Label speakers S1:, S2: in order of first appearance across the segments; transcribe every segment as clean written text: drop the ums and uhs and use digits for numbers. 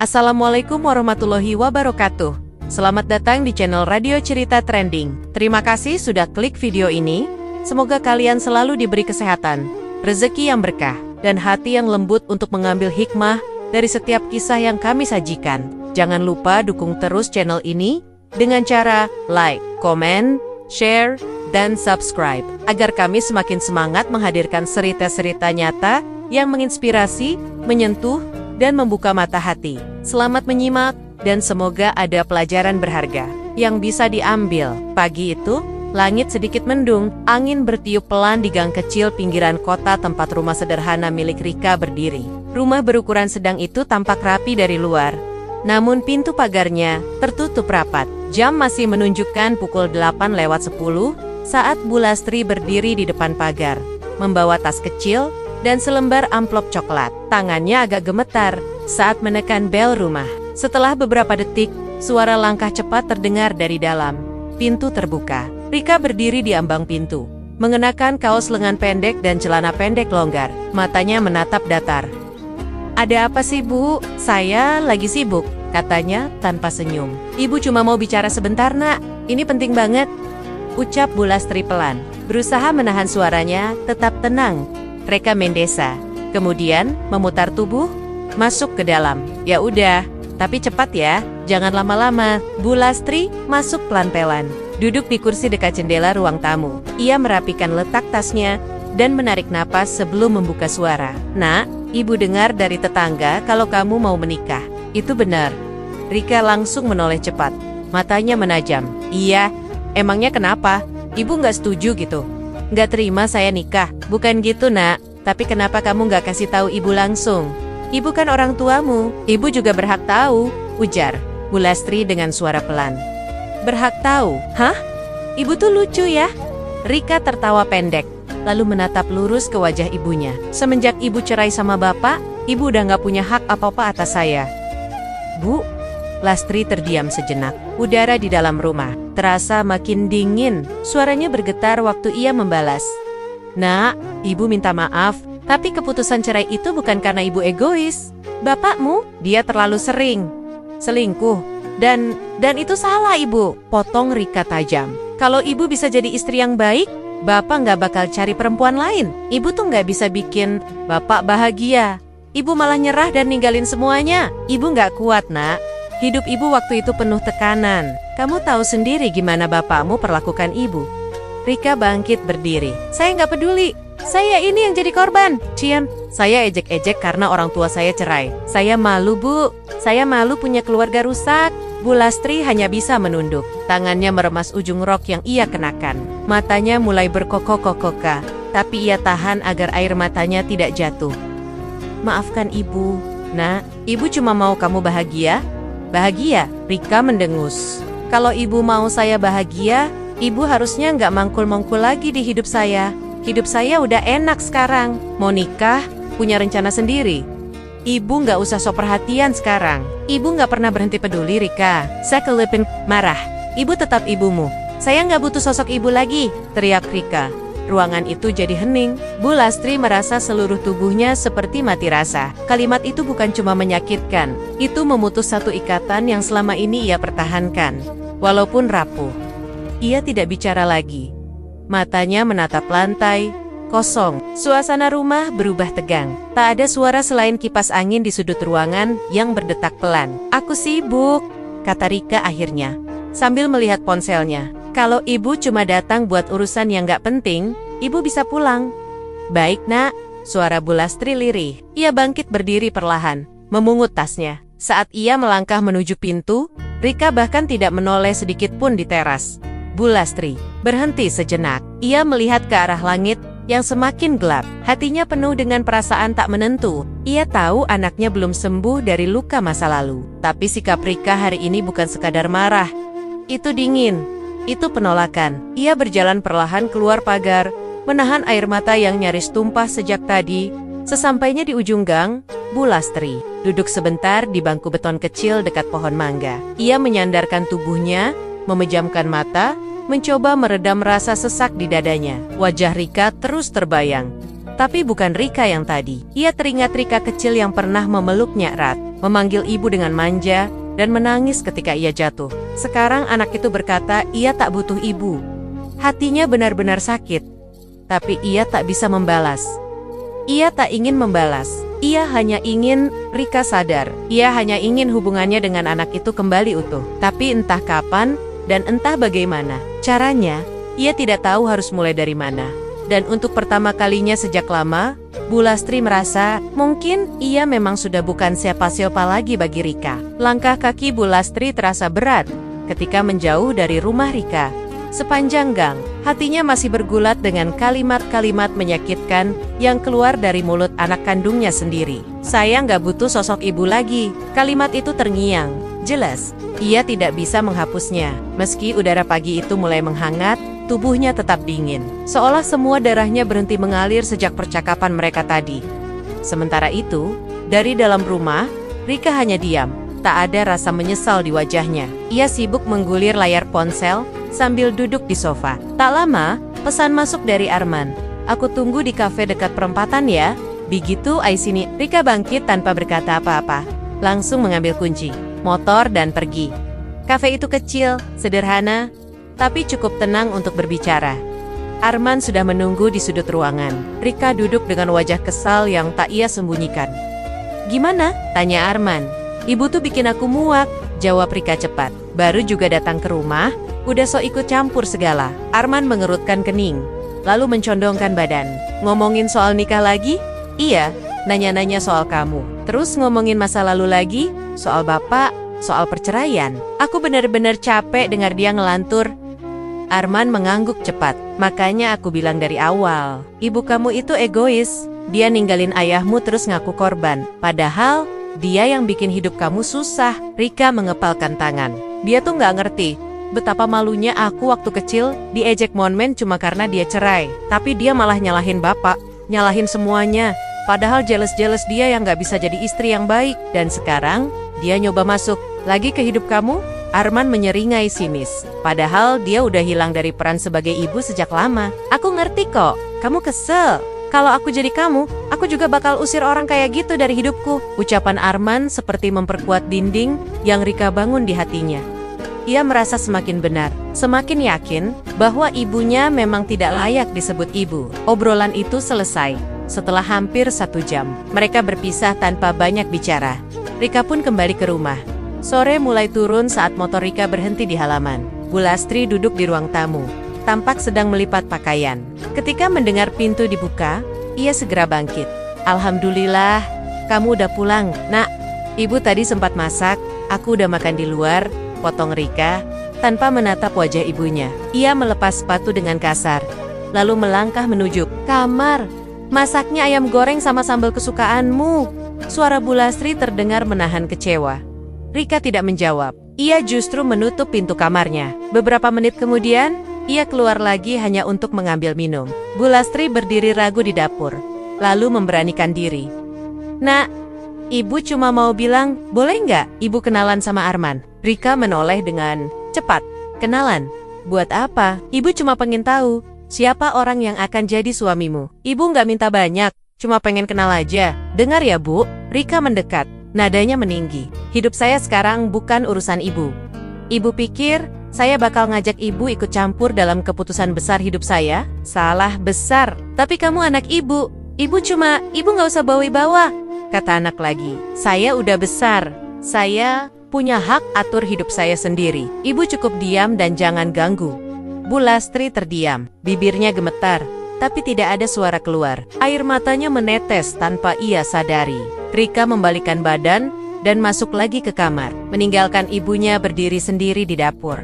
S1: Assalamualaikum warahmatullahi wabarakatuh. Selamat datang di channel Radio Cerita Trending. Terima kasih sudah klik video ini. Semoga kalian selalu diberi kesehatan, rezeki yang berkah, dan hati yang lembut untuk mengambil hikmah dari setiap kisah yang kami sajikan. Jangan lupa dukung terus channel ini dengan cara like, komen, share, dan subscribe, agar kami semakin semangat menghadirkan cerita-cerita nyata yang menginspirasi, menyentuh, dan membuka mata hati. Selamat menyimak, dan semoga ada pelajaran berharga yang bisa diambil. Pagi itu, langit sedikit mendung, angin bertiup pelan di gang kecil pinggiran kota tempat rumah sederhana milik Rika berdiri. Rumah berukuran sedang itu tampak rapi dari luar, namun pintu pagarnya tertutup rapat. Jam masih menunjukkan pukul 8:10 saat Bu Lastri berdiri di depan pagar, membawa tas kecil dan selembar amplop coklat. Tangannya agak gemetar saat menekan bel rumah. Setelah beberapa detik, suara langkah cepat terdengar dari dalam. Pintu terbuka. Rika berdiri di ambang pintu, mengenakan kaos lengan pendek dan celana pendek longgar. Matanya menatap datar. "Ada apa sih, Bu? Saya lagi sibuk," katanya tanpa senyum. "Ibu cuma mau bicara sebentar, Nak. Ini penting banget," ucap Bu Lastri pelan, berusaha menahan suaranya tetap tenang. Reka Mendesa kemudian memutar tubuh, masuk ke dalam. "Ya udah, tapi cepat ya, jangan lama-lama." Bu Lastri masuk pelan-pelan, duduk di kursi dekat jendela ruang tamu. Ia merapikan letak tasnya dan menarik napas sebelum membuka suara. "Nak, Ibu dengar dari tetangga kalau kamu mau menikah. Itu benar?" Rika langsung menoleh cepat, matanya menajam. "Iya, emangnya kenapa? Ibu nggak setuju gitu? Nggak terima saya nikah?" "Bukan gitu, Nak. Tapi kenapa kamu nggak kasih tahu Ibu langsung? Ibu kan orang tuamu. Ibu juga berhak tahu," ujar Bu Lastri dengan suara pelan. "Berhak tahu? Hah? Ibu tuh lucu ya." Rika tertawa pendek, lalu menatap lurus ke wajah ibunya. "Semenjak Ibu cerai sama Bapak, Ibu udah nggak punya hak apa-apa atas saya." "Bu." Lastri terdiam sejenak. Udara di dalam rumah terasa makin dingin. Suaranya bergetar waktu ia membalas. "Nak, Ibu minta maaf, tapi keputusan cerai itu bukan karena Ibu egois. Bapakmu, dia terlalu sering selingkuh. Dan itu salah, Ibu," potong Rika tajam. "Kalau Ibu bisa jadi istri yang baik, Bapak nggak bakal cari perempuan lain. Ibu tuh nggak bisa bikin Bapak bahagia. Ibu malah nyerah dan ninggalin semuanya. Ibu nggak kuat, Nak. Hidup Ibu waktu itu penuh tekanan. Kamu tahu sendiri gimana bapakmu perlakukan Ibu." Rika bangkit berdiri. "Saya nggak peduli. Saya ini yang jadi korban." "Cian, saya ejek-ejek karena orang tua saya cerai. Saya malu, Bu. Saya malu punya keluarga rusak." Bu Lastri hanya bisa menunduk. Tangannya meremas ujung rok yang ia kenakan. Matanya mulai berkokok-kokoka, tapi ia tahan agar air matanya tidak jatuh. "Maafkan Ibu, Nak. Ibu cuma mau kamu bahagia." "Bahagia?" Rika mendengus. "Kalau Ibu mau saya bahagia, Ibu harusnya nggak mangkul-mangkul lagi di hidup saya. Hidup saya udah enak sekarang. Mau nikah, punya rencana sendiri. Ibu nggak usah sok perhatian sekarang." "Ibu nggak pernah berhenti peduli, Rika." Sekelipin marah. "Ibu tetap ibumu. Saya nggak butuh sosok ibu lagi," teriak Rika. Ruangan itu jadi hening. Bu Lastri merasa seluruh tubuhnya seperti mati rasa. Kalimat itu bukan cuma menyakitkan, itu memutus satu ikatan yang selama ini ia pertahankan. Walaupun rapuh, ia tidak bicara lagi. Matanya menatap lantai, kosong. Suasana rumah berubah tegang. Tak ada suara selain kipas angin di sudut ruangan yang berdetak pelan. "Aku sibuk," kata Rika akhirnya, sambil melihat ponselnya. "Kalau Ibu cuma datang buat urusan yang gak penting, Ibu bisa pulang." "Baik, Nak," suara Bu Lastri lirih. Ia bangkit berdiri perlahan, memungut tasnya. Saat ia melangkah menuju pintu, Rika bahkan tidak menoleh sedikit pun di teras. Bu Lastri berhenti sejenak. Ia melihat ke arah langit yang semakin gelap. Hatinya penuh dengan perasaan tak menentu. Ia tahu anaknya belum sembuh dari luka masa lalu. Tapi sikap Rika hari ini bukan sekadar marah. Itu dingin. Itu penolakan. Ia berjalan perlahan keluar pagar, menahan air mata yang nyaris tumpah sejak tadi. Sesampainya di ujung gang, Bu Lastri duduk sebentar di bangku beton kecil dekat pohon mangga. Ia menyandarkan tubuhnya, memejamkan mata, mencoba meredam rasa sesak di dadanya. Wajah Rika terus terbayang. Tapi bukan Rika yang tadi. Ia teringat Rika kecil yang pernah memeluknya erat. memanggil ibu dengan manja, dan menangis ketika ia jatuh. Sekarang anak itu berkata ia tak butuh ibu. Hatinya benar-benar sakit, tapi ia tak bisa membalas. Ia tak ingin membalas. Ia hanya ingin Rika sadar. Ia hanya ingin hubungannya dengan anak itu kembali utuh. Tapi entah kapan dan entah bagaimana caranya, ia tidak tahu harus mulai dari mana. Dan untuk pertama kalinya sejak lama, Bu Lastri merasa mungkin ia memang sudah bukan siapa-siapa lagi bagi Rika. Langkah kaki Bu Lastri terasa berat ketika menjauh dari rumah Rika. Sepanjang gang, hatinya masih bergulat dengan kalimat-kalimat menyakitkan yang keluar dari mulut anak kandungnya sendiri. Saya nggak butuh sosok ibu lagi. Kalimat itu terngiang. Jelas, ia tidak bisa menghapusnya. Meski udara pagi itu mulai menghangat, tubuhnya tetap dingin. Seolah semua darahnya berhenti mengalir sejak percakapan mereka tadi. Sementara itu, dari dalam rumah, Rika hanya diam. Tak ada rasa menyesal di wajahnya. Ia sibuk menggulir layar ponsel sambil duduk di sofa. Tak lama, pesan masuk dari Arman. Aku tunggu di kafe dekat perempatan ya. Begitu sini, Rika bangkit tanpa berkata apa-apa. Langsung mengambil kunci, motor dan pergi. Kafe itu kecil, sederhana, tapi cukup tenang untuk berbicara. Arman sudah menunggu di sudut ruangan. Rika duduk dengan wajah kesal yang tak ia sembunyikan. Gimana? Tanya Arman. Ibu tuh bikin aku muak, jawab Rika cepat. Baru juga datang ke rumah, udah sok ikut campur segala. Arman mengerutkan kening, lalu mencondongkan badan. Ngomongin soal nikah lagi? Iya, nanya-nanya soal kamu. Terus ngomongin masa lalu lagi? Soal bapak, soal perceraian. Aku benar-benar capek dengar dia ngelantur. Arman mengangguk cepat. Makanya aku bilang dari awal, ibu kamu itu egois. Dia ninggalin ayahmu terus ngaku korban. Padahal dia yang bikin hidup kamu susah. Rika mengepalkan tangan. Dia tuh nggak ngerti betapa malunya aku waktu kecil diejek monmen cuma karena dia cerai. Tapi dia malah nyalahin bapak, nyalahin semuanya. Padahal jealous-jealous dia yang nggak bisa jadi istri yang baik. Dan sekarang dia nyoba masuk lagi ke hidup kamu? Arman menyeringai sinis. Padahal dia udah hilang dari peran sebagai ibu sejak lama. Aku ngerti kok, kamu kesel. Kalau aku jadi kamu, aku juga bakal usir orang kayak gitu dari hidupku. Ucapan Arman seperti memperkuat dinding yang Rika bangun di hatinya. Ia merasa semakin benar, semakin yakin bahwa ibunya memang tidak layak disebut ibu. Obrolan itu selesai. Setelah hampir 1 jam, mereka berpisah tanpa banyak bicara. Rika pun kembali ke rumah. Sore mulai turun saat motor Rika berhenti di halaman. Bu Lastri duduk di ruang tamu, tampak sedang melipat pakaian. Ketika mendengar pintu dibuka, ia segera bangkit. Alhamdulillah, kamu udah pulang, nak. Ibu tadi sempat masak, aku udah makan di luar, potong Rika, tanpa menatap wajah ibunya. Ia melepas sepatu dengan kasar, lalu melangkah menuju kamar. Masaknya ayam goreng sama sambal kesukaanmu. Suara Bu Lastri terdengar menahan kecewa. Rika tidak menjawab. Ia justru menutup pintu kamarnya. Beberapa menit kemudian, ia keluar lagi hanya untuk mengambil minum. Bu Lastri berdiri ragu di dapur, lalu memberanikan diri. Nak, ibu cuma mau bilang, boleh nggak ibu kenalan sama Arman? Rika menoleh dengan cepat. Kenalan? Buat apa? Ibu cuma pengen tahu, siapa orang yang akan jadi suamimu. Ibu nggak minta banyak, cuma pengen kenal aja. Dengar ya Bu, Rika mendekat. Nadanya meninggi. Hidup saya sekarang bukan urusan ibu. Ibu pikir saya bakal ngajak ibu ikut campur dalam keputusan besar hidup saya? Salah besar. Tapi kamu anak ibu. Ibu nggak usah bawa-bawa. Kata anak lagi. Saya udah besar. Saya punya hak atur hidup saya sendiri. Ibu cukup diam dan jangan ganggu. Bu Lastri terdiam. Bibirnya gemetar, tapi tidak ada suara keluar. Air matanya menetes tanpa ia sadari. Rika membalikkan badan dan masuk lagi ke kamar, meninggalkan ibunya berdiri sendiri di dapur.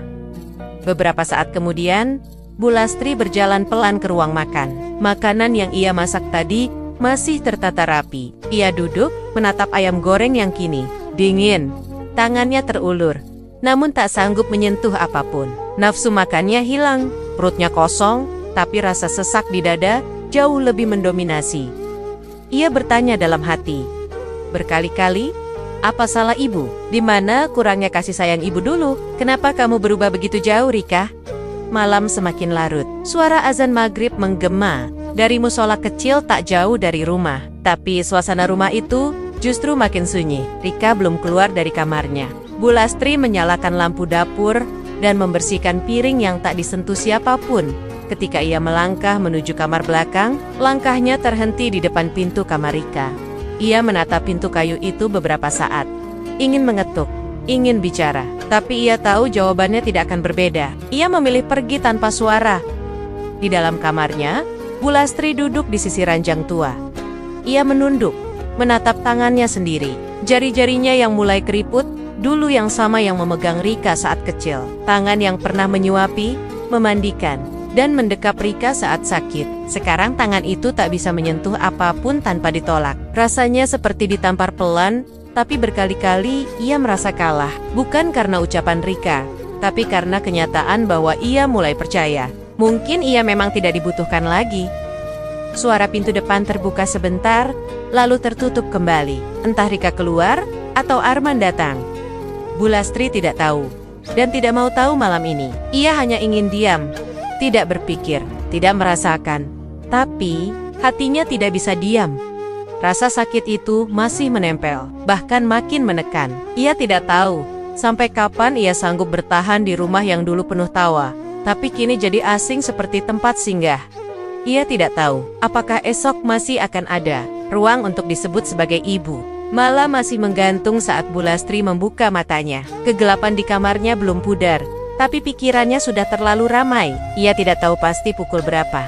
S1: Beberapa saat kemudian, Bu Lastri berjalan pelan ke ruang makan. Makanan yang ia masak tadi masih tertata rapi. Ia duduk, menatap ayam goreng yang kini dingin. Tangannya terulur, namun tak sanggup menyentuh apapun. Nafsu makannya hilang, perutnya kosong, tapi rasa sesak di dada jauh lebih mendominasi. Ia bertanya dalam hati, berkali-kali, apa salah ibu? Di mana kurangnya kasih sayang ibu dulu? Kenapa kamu berubah begitu jauh, Rika? Malam semakin larut. Suara azan maghrib menggema dari musola kecil tak jauh dari rumah. Tapi suasana rumah itu Justru makin sunyi. Rika belum keluar dari kamarnya. Bu Lastri menyalakan lampu dapur dan membersihkan piring yang tak disentuh siapapun. Ketika ia melangkah menuju kamar belakang, langkahnya terhenti di depan pintu kamar Rika. Ia menatap pintu kayu itu beberapa saat. Ingin mengetuk, ingin bicara, tapi ia tahu jawabannya tidak akan berbeda. Ia memilih pergi tanpa suara. Di dalam kamarnya, Bu Lastri duduk di sisi ranjang tua. Ia menunduk, menatap tangannya sendiri. Jari-jarinya yang mulai keriput, dulu yang sama yang memegang Rika saat kecil. Tangan yang pernah menyuapi, memandikan, dan mendekap Rika saat sakit. Sekarang tangan itu tak bisa menyentuh apapun tanpa ditolak. Rasanya seperti ditampar pelan, tapi berkali-kali ia merasa kalah. Bukan karena ucapan Rika, tapi karena kenyataan bahwa ia mulai percaya. Mungkin ia memang tidak dibutuhkan lagi. Suara pintu depan terbuka sebentar, lalu tertutup kembali. Entah Rika keluar, atau Arman datang. Bu Lastri tidak tahu, dan tidak mau tahu malam ini. Ia hanya ingin diam, tidak berpikir, tidak merasakan. Tapi, hatinya tidak bisa diam. Rasa sakit itu masih menempel, bahkan makin menekan. Ia tidak tahu, sampai kapan ia sanggup bertahan di rumah yang dulu penuh tawa, tapi kini jadi asing seperti tempat singgah. Ia tidak tahu, apakah esok masih akan ada ruang untuk disebut sebagai ibu. Malam masih menggantung saat Bu Lastri membuka matanya. Kegelapan di kamarnya belum pudar, tapi pikirannya sudah terlalu ramai. Ia tidak tahu pasti pukul berapa.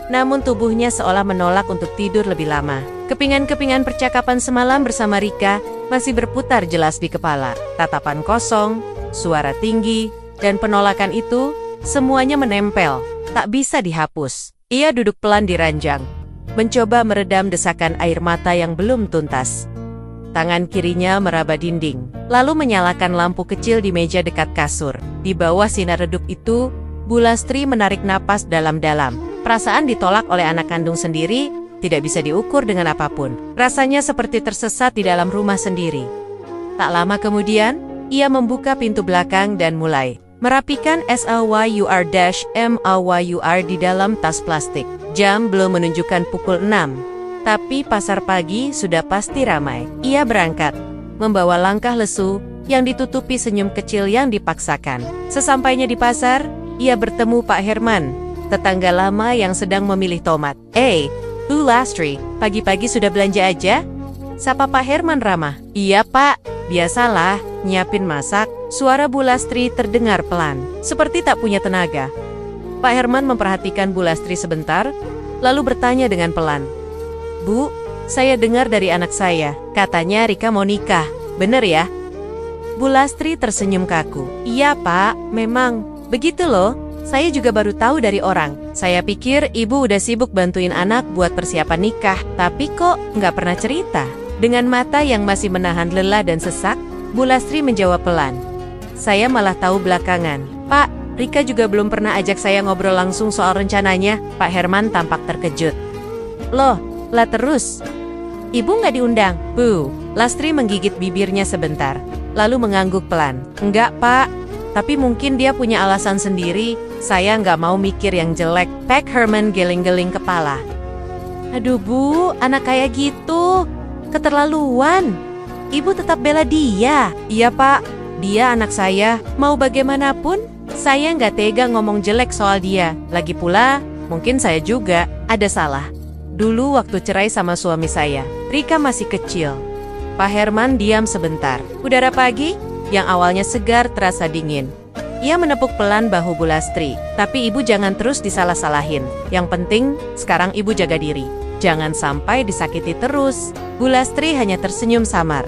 S1: Namun tubuhnya seolah menolak untuk tidur lebih lama. Kepingan-kepingan percakapan semalam bersama Rika masih berputar jelas di kepala. Tatapan kosong, suara tinggi, dan penolakan itu semuanya menempel, tak bisa dihapus. Ia duduk pelan di ranjang, mencoba meredam desakan air mata yang belum tuntas. Tangan kirinya meraba dinding, lalu menyalakan lampu kecil di meja dekat kasur. Di bawah sinar redup itu, Bu Lastri menarik napas dalam-dalam. Perasaan ditolak oleh anak kandung sendiri tidak bisa diukur dengan apapun. Rasanya seperti tersesat di dalam rumah sendiri. Tak lama kemudian, ia membuka pintu belakang dan mulai merapikan SLYUR-MLYUR di dalam tas plastik. Jam belum menunjukkan pukul 6. Tapi pasar pagi sudah pasti ramai. Ia berangkat, membawa langkah lesu yang ditutupi senyum kecil yang dipaksakan. Sesampainya di pasar, ia bertemu Pak Herman, tetangga lama yang sedang memilih tomat. Bu Lastri, pagi-pagi sudah belanja aja? Sapa Pak Herman ramah. Iya Pak, biasalah, nyiapin masak. Suara Bu Lastri terdengar pelan, seperti tak punya tenaga. Pak Herman memperhatikan Bu Lastri sebentar, lalu bertanya dengan pelan. Bu, saya dengar dari anak saya, katanya Rika mau nikah, bener ya? Bu Lastri tersenyum kaku. Iya Pak, memang, begitu loh, saya juga baru tahu dari orang. Saya pikir ibu udah sibuk bantuin anak buat persiapan nikah, tapi kok nggak pernah cerita. Dengan mata yang masih menahan lelah dan sesak, Bu Lastri menjawab pelan. Saya malah tahu belakangan. Pak, Rika juga belum pernah ajak saya ngobrol langsung soal rencananya. Pak Herman tampak terkejut. Loh, lah terus? Ibu nggak diundang? Bu Lastri menggigit bibirnya sebentar, lalu mengangguk pelan. Enggak Pak, tapi mungkin dia punya alasan sendiri. Saya nggak mau mikir yang jelek. Pak Herman geling-geling kepala. Aduh Bu, anak kayak gitu keterlaluan. Ibu tetap bela dia. Iya Pak, dia anak saya. Mau bagaimanapun, saya nggak tega ngomong jelek soal dia. Lagi pula, mungkin saya juga ada salah. Dulu waktu cerai sama suami saya, Rika masih kecil. Pak Herman diam sebentar. Udara pagi, yang awalnya segar terasa dingin. Ia menepuk pelan bahu Bu Lastri. Tapi ibu jangan terus disalah-salahin. Yang penting, sekarang ibu jaga diri. Jangan sampai disakiti terus. Bu Lastri hanya tersenyum samar.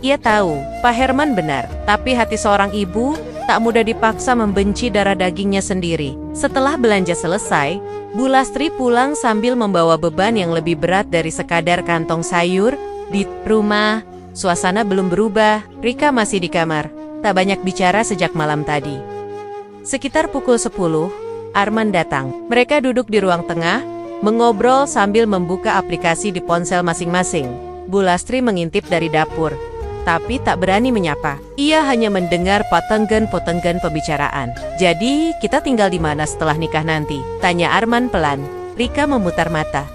S1: Ia tahu, Pak Herman benar. Tapi hati seorang ibu tak mudah dipaksa membenci darah dagingnya sendiri. Setelah belanja selesai, Bu Lastri pulang sambil membawa beban yang lebih berat dari sekadar kantong sayur. Di rumah, suasana belum berubah. Rika masih di kamar, tak banyak bicara sejak malam tadi. Sekitar pukul 10, Arman datang. Mereka duduk di ruang tengah, mengobrol sambil membuka aplikasi di ponsel masing-masing. Bu Lastri mengintip dari dapur, tapi tak berani menyapa. Ia hanya mendengar potenggan-potenggan pembicaraan. Jadi, kita tinggal di mana setelah nikah nanti? Tanya Arman pelan. Rika memutar mata.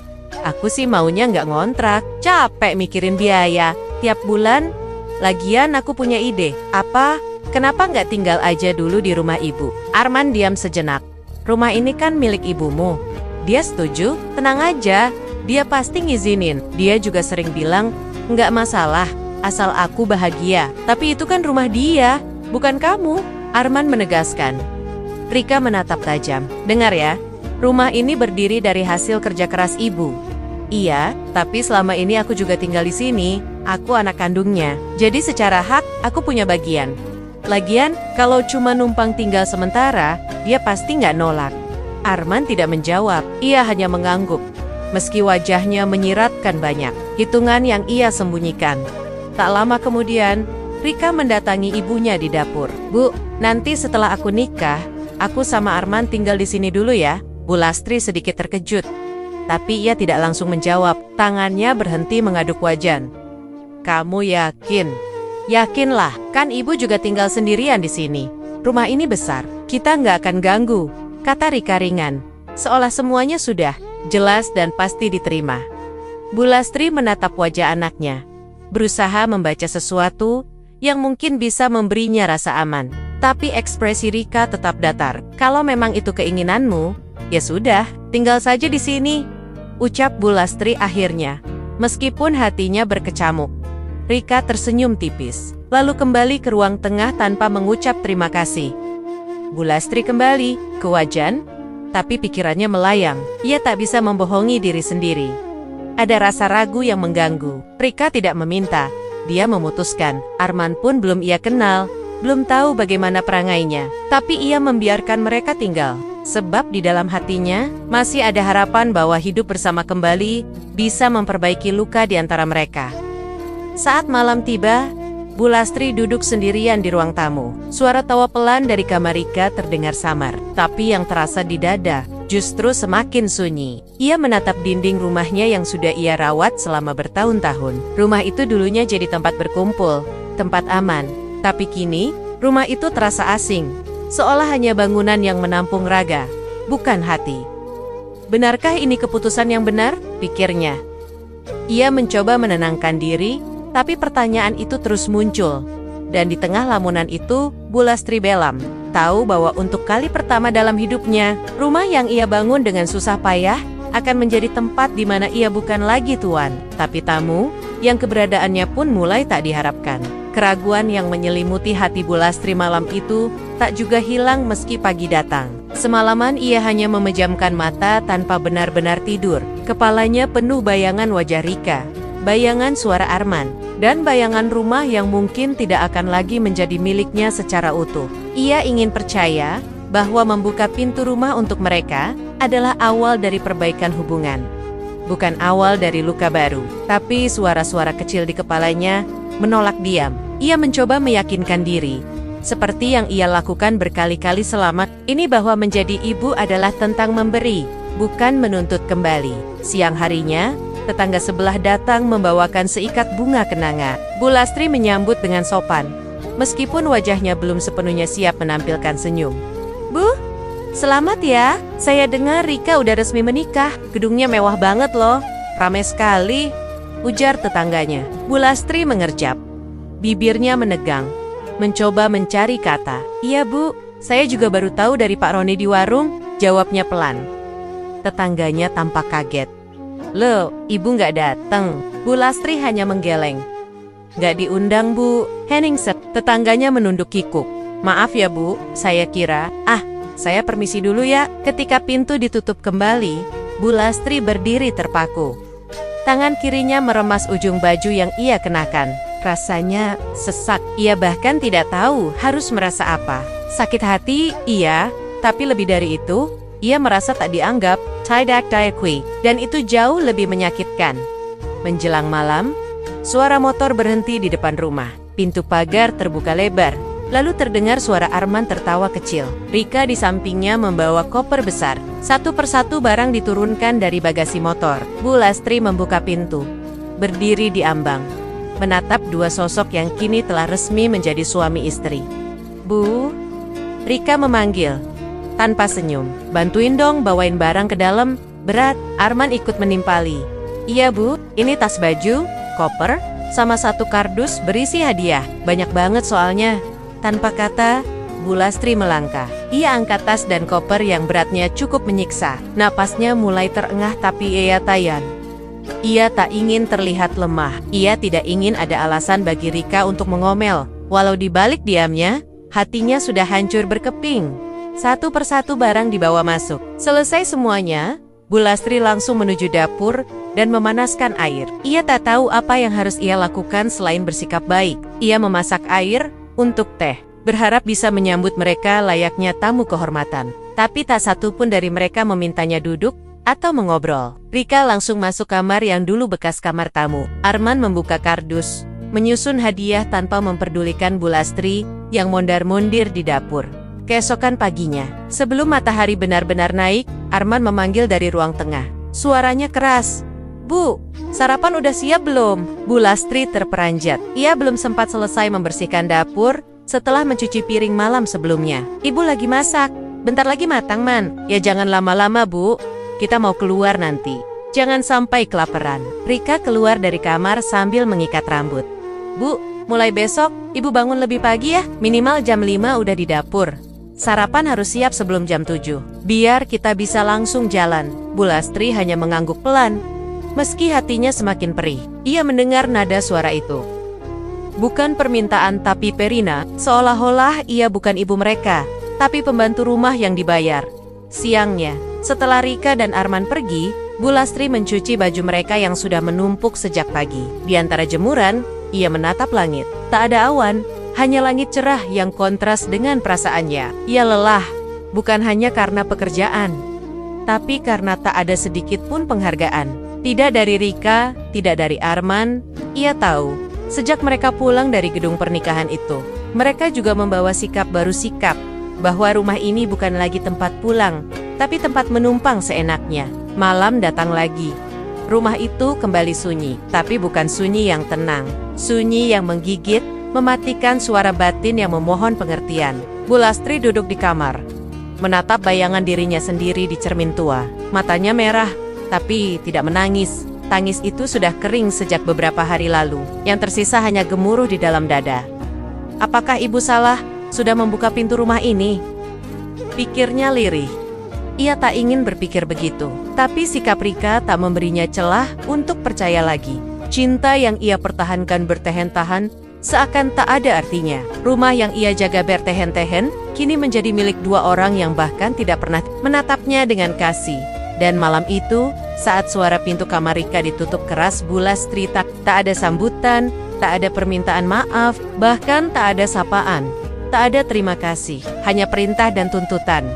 S1: Aku sih maunya nggak ngontrak, capek mikirin biaya tiap bulan. Lagian aku punya ide. Apa? Kenapa nggak tinggal aja dulu di rumah ibu? Arman diam sejenak. Rumah ini kan milik ibumu. Dia setuju? Tenang aja, dia pasti ngizinin. Dia juga sering bilang, nggak masalah, asal aku bahagia. Tapi itu kan rumah dia, bukan kamu. Arman menegaskan. Rika menatap tajam. Dengar ya, rumah ini berdiri dari hasil kerja keras ibu. Iya, tapi selama ini aku juga tinggal di sini. Aku anak kandungnya. Jadi secara hak, aku punya bagian. Lagian, kalau cuma numpang tinggal sementara, dia pasti nggak nolak. Arman tidak menjawab. Ia hanya mengangguk. Meski wajahnya menyiratkan banyak hitungan yang ia sembunyikan. Tak lama kemudian, Rika mendatangi ibunya di dapur. Bu, nanti setelah aku nikah, aku sama Arman tinggal di sini dulu ya. Bu Lastri sedikit terkejut. Tapi ia tidak langsung menjawab. Tangannya berhenti mengaduk wajan. Kamu yakin? Yakinlah, kan ibu juga tinggal sendirian di sini. Rumah ini besar, kita nggak akan ganggu, kata Rika ringan. Seolah semuanya sudah jelas dan pasti diterima. Bu Lastri menatap wajah anaknya, berusaha membaca sesuatu yang mungkin bisa memberinya rasa aman. Tapi ekspresi Rika tetap datar. Kalau memang itu keinginanmu, ya sudah, tinggal saja di sini, ucap Bu Lastri akhirnya. Meskipun hatinya berkecamuk, Rika tersenyum tipis, lalu kembali ke ruang tengah tanpa mengucap terima kasih. Bu Lastri kembali ke wajan, tapi pikirannya melayang. Ia tak bisa membohongi diri sendiri. Ada rasa ragu yang mengganggu. Rika tidak meminta, dia memutuskan. Arman pun belum ia kenal, belum tahu bagaimana perangainya. Tapi ia membiarkan mereka tinggal. Sebab di dalam hatinya, masih ada harapan bahwa hidup bersama kembali bisa memperbaiki luka di antara mereka. Saat malam tiba, Bu Lastri duduk sendirian di ruang tamu. Suara tawa pelan dari kamar Rika terdengar samar, tapi yang terasa di dada justru semakin sunyi. Ia menatap dinding rumahnya yang sudah ia rawat selama bertahun-tahun. Rumah itu dulunya jadi tempat berkumpul, tempat aman. Tapi kini, rumah itu terasa asing, seolah hanya bangunan yang menampung raga, bukan hati. Benarkah ini keputusan yang benar? Pikirnya. Ia mencoba menenangkan diri, tapi pertanyaan itu terus muncul. Dan di tengah lamunan itu, Bu Lastri belam. Tahu bahwa untuk kali pertama dalam hidupnya, rumah yang ia bangun dengan susah payah akan menjadi tempat di mana ia bukan lagi tuan, tapi tamu, yang keberadaannya pun mulai tak diharapkan. Keraguan yang menyelimuti hati Bu Lastri malam itu tak juga hilang meski pagi datang. Semalaman ia hanya memejamkan mata tanpa benar-benar tidur. Kepalanya penuh bayangan wajah Rika, bayangan suara Arman, dan bayangan rumah yang mungkin tidak akan lagi menjadi miliknya secara utuh. Ia ingin percaya bahwa membuka pintu rumah untuk mereka adalah awal dari perbaikan hubungan, bukan awal dari luka baru. Tapi suara-suara kecil di kepalanya menolak diam. Ia mencoba meyakinkan diri, seperti yang ia lakukan berkali-kali selama ini, bahwa menjadi ibu adalah tentang memberi, bukan menuntut kembali. Siang harinya, tetangga sebelah datang membawakan seikat bunga kenanga. Bu Lastri menyambut dengan sopan, meskipun wajahnya belum sepenuhnya siap menampilkan senyum. Bu, selamat ya. Saya dengar Rika udah resmi menikah. Gedungnya mewah banget loh. Ramai sekali, ujar tetangganya. Bu Lastri mengerjap. Bibirnya menegang, mencoba mencari kata. Iya bu, saya juga baru tahu dari Pak Roni di warung, jawabnya pelan. Tetangganya tampak kaget. Loh, ibu nggak datang? Bu Lastri hanya menggeleng. Nggak diundang bu, Henningset. Tetangganya menunduk kikuk. Maaf ya bu, saya kira. Saya permisi dulu ya. Ketika pintu ditutup kembali, Bu Lastri berdiri terpaku. Tangan kirinya meremas ujung baju yang ia kenakan. Rasanya sesak. Ia bahkan tidak tahu harus merasa apa. Sakit hati, iya. Tapi lebih dari itu, ia merasa tak dianggap, tidak diakui, dan itu jauh lebih menyakitkan. Menjelang malam, suara motor berhenti di depan rumah. Pintu pagar terbuka lebar, lalu terdengar suara Arman tertawa kecil. Rika di sampingnya membawa koper besar. Satu persatu barang diturunkan dari bagasi motor. Bu Lastri membuka pintu, berdiri di ambang, menatap dua sosok yang kini telah resmi menjadi suami istri. Bu, Rika memanggil tanpa senyum. Bantuin dong bawain barang ke dalam, Berat, Arman ikut menimpali. Iya Bu, ini tas baju, koper, sama satu kardus berisi hadiah. Banyak banget soalnya. Tanpa kata, Bu Lastri melangkah. Ia angkat tas dan koper yang beratnya cukup menyiksa. Napasnya mulai terengah tapi ia tayan. Ia tak ingin terlihat lemah. Ia tidak ingin ada alasan bagi Rika untuk mengomel. Walau di balik diamnya, hatinya sudah hancur berkeping. Satu persatu barang dibawa masuk. Selesai semuanya, Bu Lastri langsung menuju dapur dan memanaskan air. Ia tak tahu apa yang harus ia lakukan selain bersikap baik. Ia memasak air untuk teh, berharap bisa menyambut mereka layaknya tamu kehormatan. Tapi tak satu pun dari mereka memintanya duduk atau mengobrol. Rika langsung masuk kamar yang dulu bekas kamar tamu. Arman membuka kardus, menyusun hadiah tanpa memperdulikan Bu Lastri yang mondar-mondir di dapur. Keesokan paginya, sebelum matahari benar-benar naik, Arman memanggil dari ruang tengah. Suaranya keras. Bu, sarapan udah siap belum? Bu Lastri terperanjat. Ia belum sempat selesai membersihkan dapur setelah mencuci piring malam sebelumnya. Ibu lagi masak. Bentar lagi matang, Man. Ya jangan lama-lama, Bu. Kita mau keluar nanti. Jangan sampai kelaparan. Rika keluar dari kamar sambil mengikat rambut. Bu, mulai besok, Ibu bangun lebih pagi ya. Minimal jam 5 udah di dapur. Sarapan harus siap sebelum jam 7. Biar kita bisa langsung jalan. Bu Lastri hanya mengangguk pelan. Meski hatinya semakin perih. Ia mendengar nada suara itu. Bukan permintaan tapi Perina, seolah-olah ia bukan ibu mereka, tapi pembantu rumah yang dibayar. Siangnya, setelah Rika dan Arman pergi, Bu Lastri mencuci baju mereka yang sudah menumpuk sejak pagi. Di antara jemuran, ia menatap langit. Tak ada awan, hanya langit cerah yang kontras dengan perasaannya. Ia lelah, bukan hanya karena pekerjaan, tapi karena tak ada sedikit pun penghargaan. Tidak dari Rika, tidak dari Arman. Ia tahu, sejak mereka pulang dari gedung pernikahan itu, mereka juga membawa sikap bahwa rumah ini bukan lagi tempat pulang, tapi tempat menumpang seenaknya. Malam datang lagi. Rumah itu kembali sunyi, tapi bukan sunyi yang tenang. Sunyi yang menggigit, mematikan suara batin yang memohon pengertian. Bu Lastri duduk di kamar, menatap bayangan dirinya sendiri di cermin tua. Matanya merah, tapi tidak menangis. Tangis itu sudah kering sejak beberapa hari lalu. Yang tersisa hanya gemuruh di dalam dada. Apakah ibu salah sudah membuka pintu rumah ini? Pikirnya lirih. Ia tak ingin berpikir begitu. Tapi sikap Rika tak memberinya celah untuk percaya lagi. Cinta yang ia pertahankan bertahan-tahan seakan tak ada artinya. Rumah yang ia jaga bertehen-tehen kini menjadi milik dua orang yang bahkan tidak pernah menatapnya dengan kasih. Dan malam itu, saat suara pintu kamar Rika ditutup keras, Bu Lastri tak ada sambutan, tak ada permintaan maaf, bahkan tak ada sapaan. Tak ada terima kasih, hanya perintah dan tuntutan.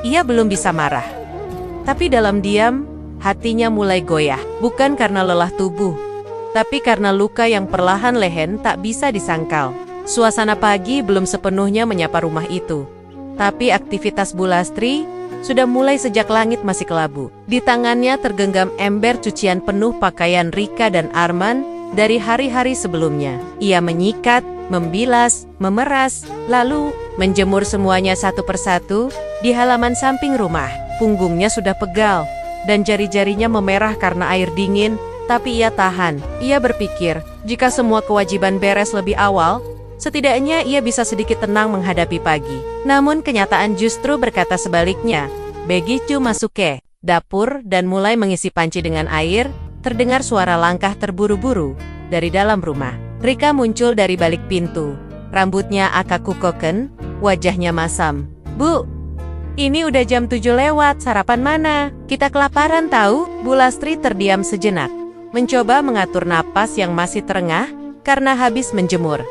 S1: Ia belum bisa marah. Tapi dalam diam, hatinya mulai goyah. Bukan karena lelah tubuh, tapi karena luka yang perlahan lehen tak bisa disangkal. Suasana pagi belum sepenuhnya menyapa rumah itu. Tapi aktivitas Bu Lastri sudah mulai sejak langit masih kelabu. Di tangannya tergenggam ember cucian penuh pakaian Rika dan Arman dari hari-hari sebelumnya. Ia menyikat, membilas, memeras, lalu menjemur semuanya satu persatu di halaman samping rumah. Punggungnya sudah pegal, dan jari-jarinya memerah karena air dingin, tapi ia tahan. Ia berpikir, jika semua kewajiban beres lebih awal, setidaknya ia bisa sedikit tenang menghadapi pagi. Namun kenyataan justru berkata sebaliknya. Begitu masuk ke dapur dan mulai mengisi panci dengan air, terdengar suara langkah terburu-buru dari dalam rumah. Rika muncul dari balik pintu. Rambutnya agak kukoken, wajahnya masam. Bu, ini udah jam 7 lewat, sarapan mana? Kita kelaparan tahu? Bu Lastri terdiam sejenak, mencoba mengatur napas yang masih terengah karena habis menjemur.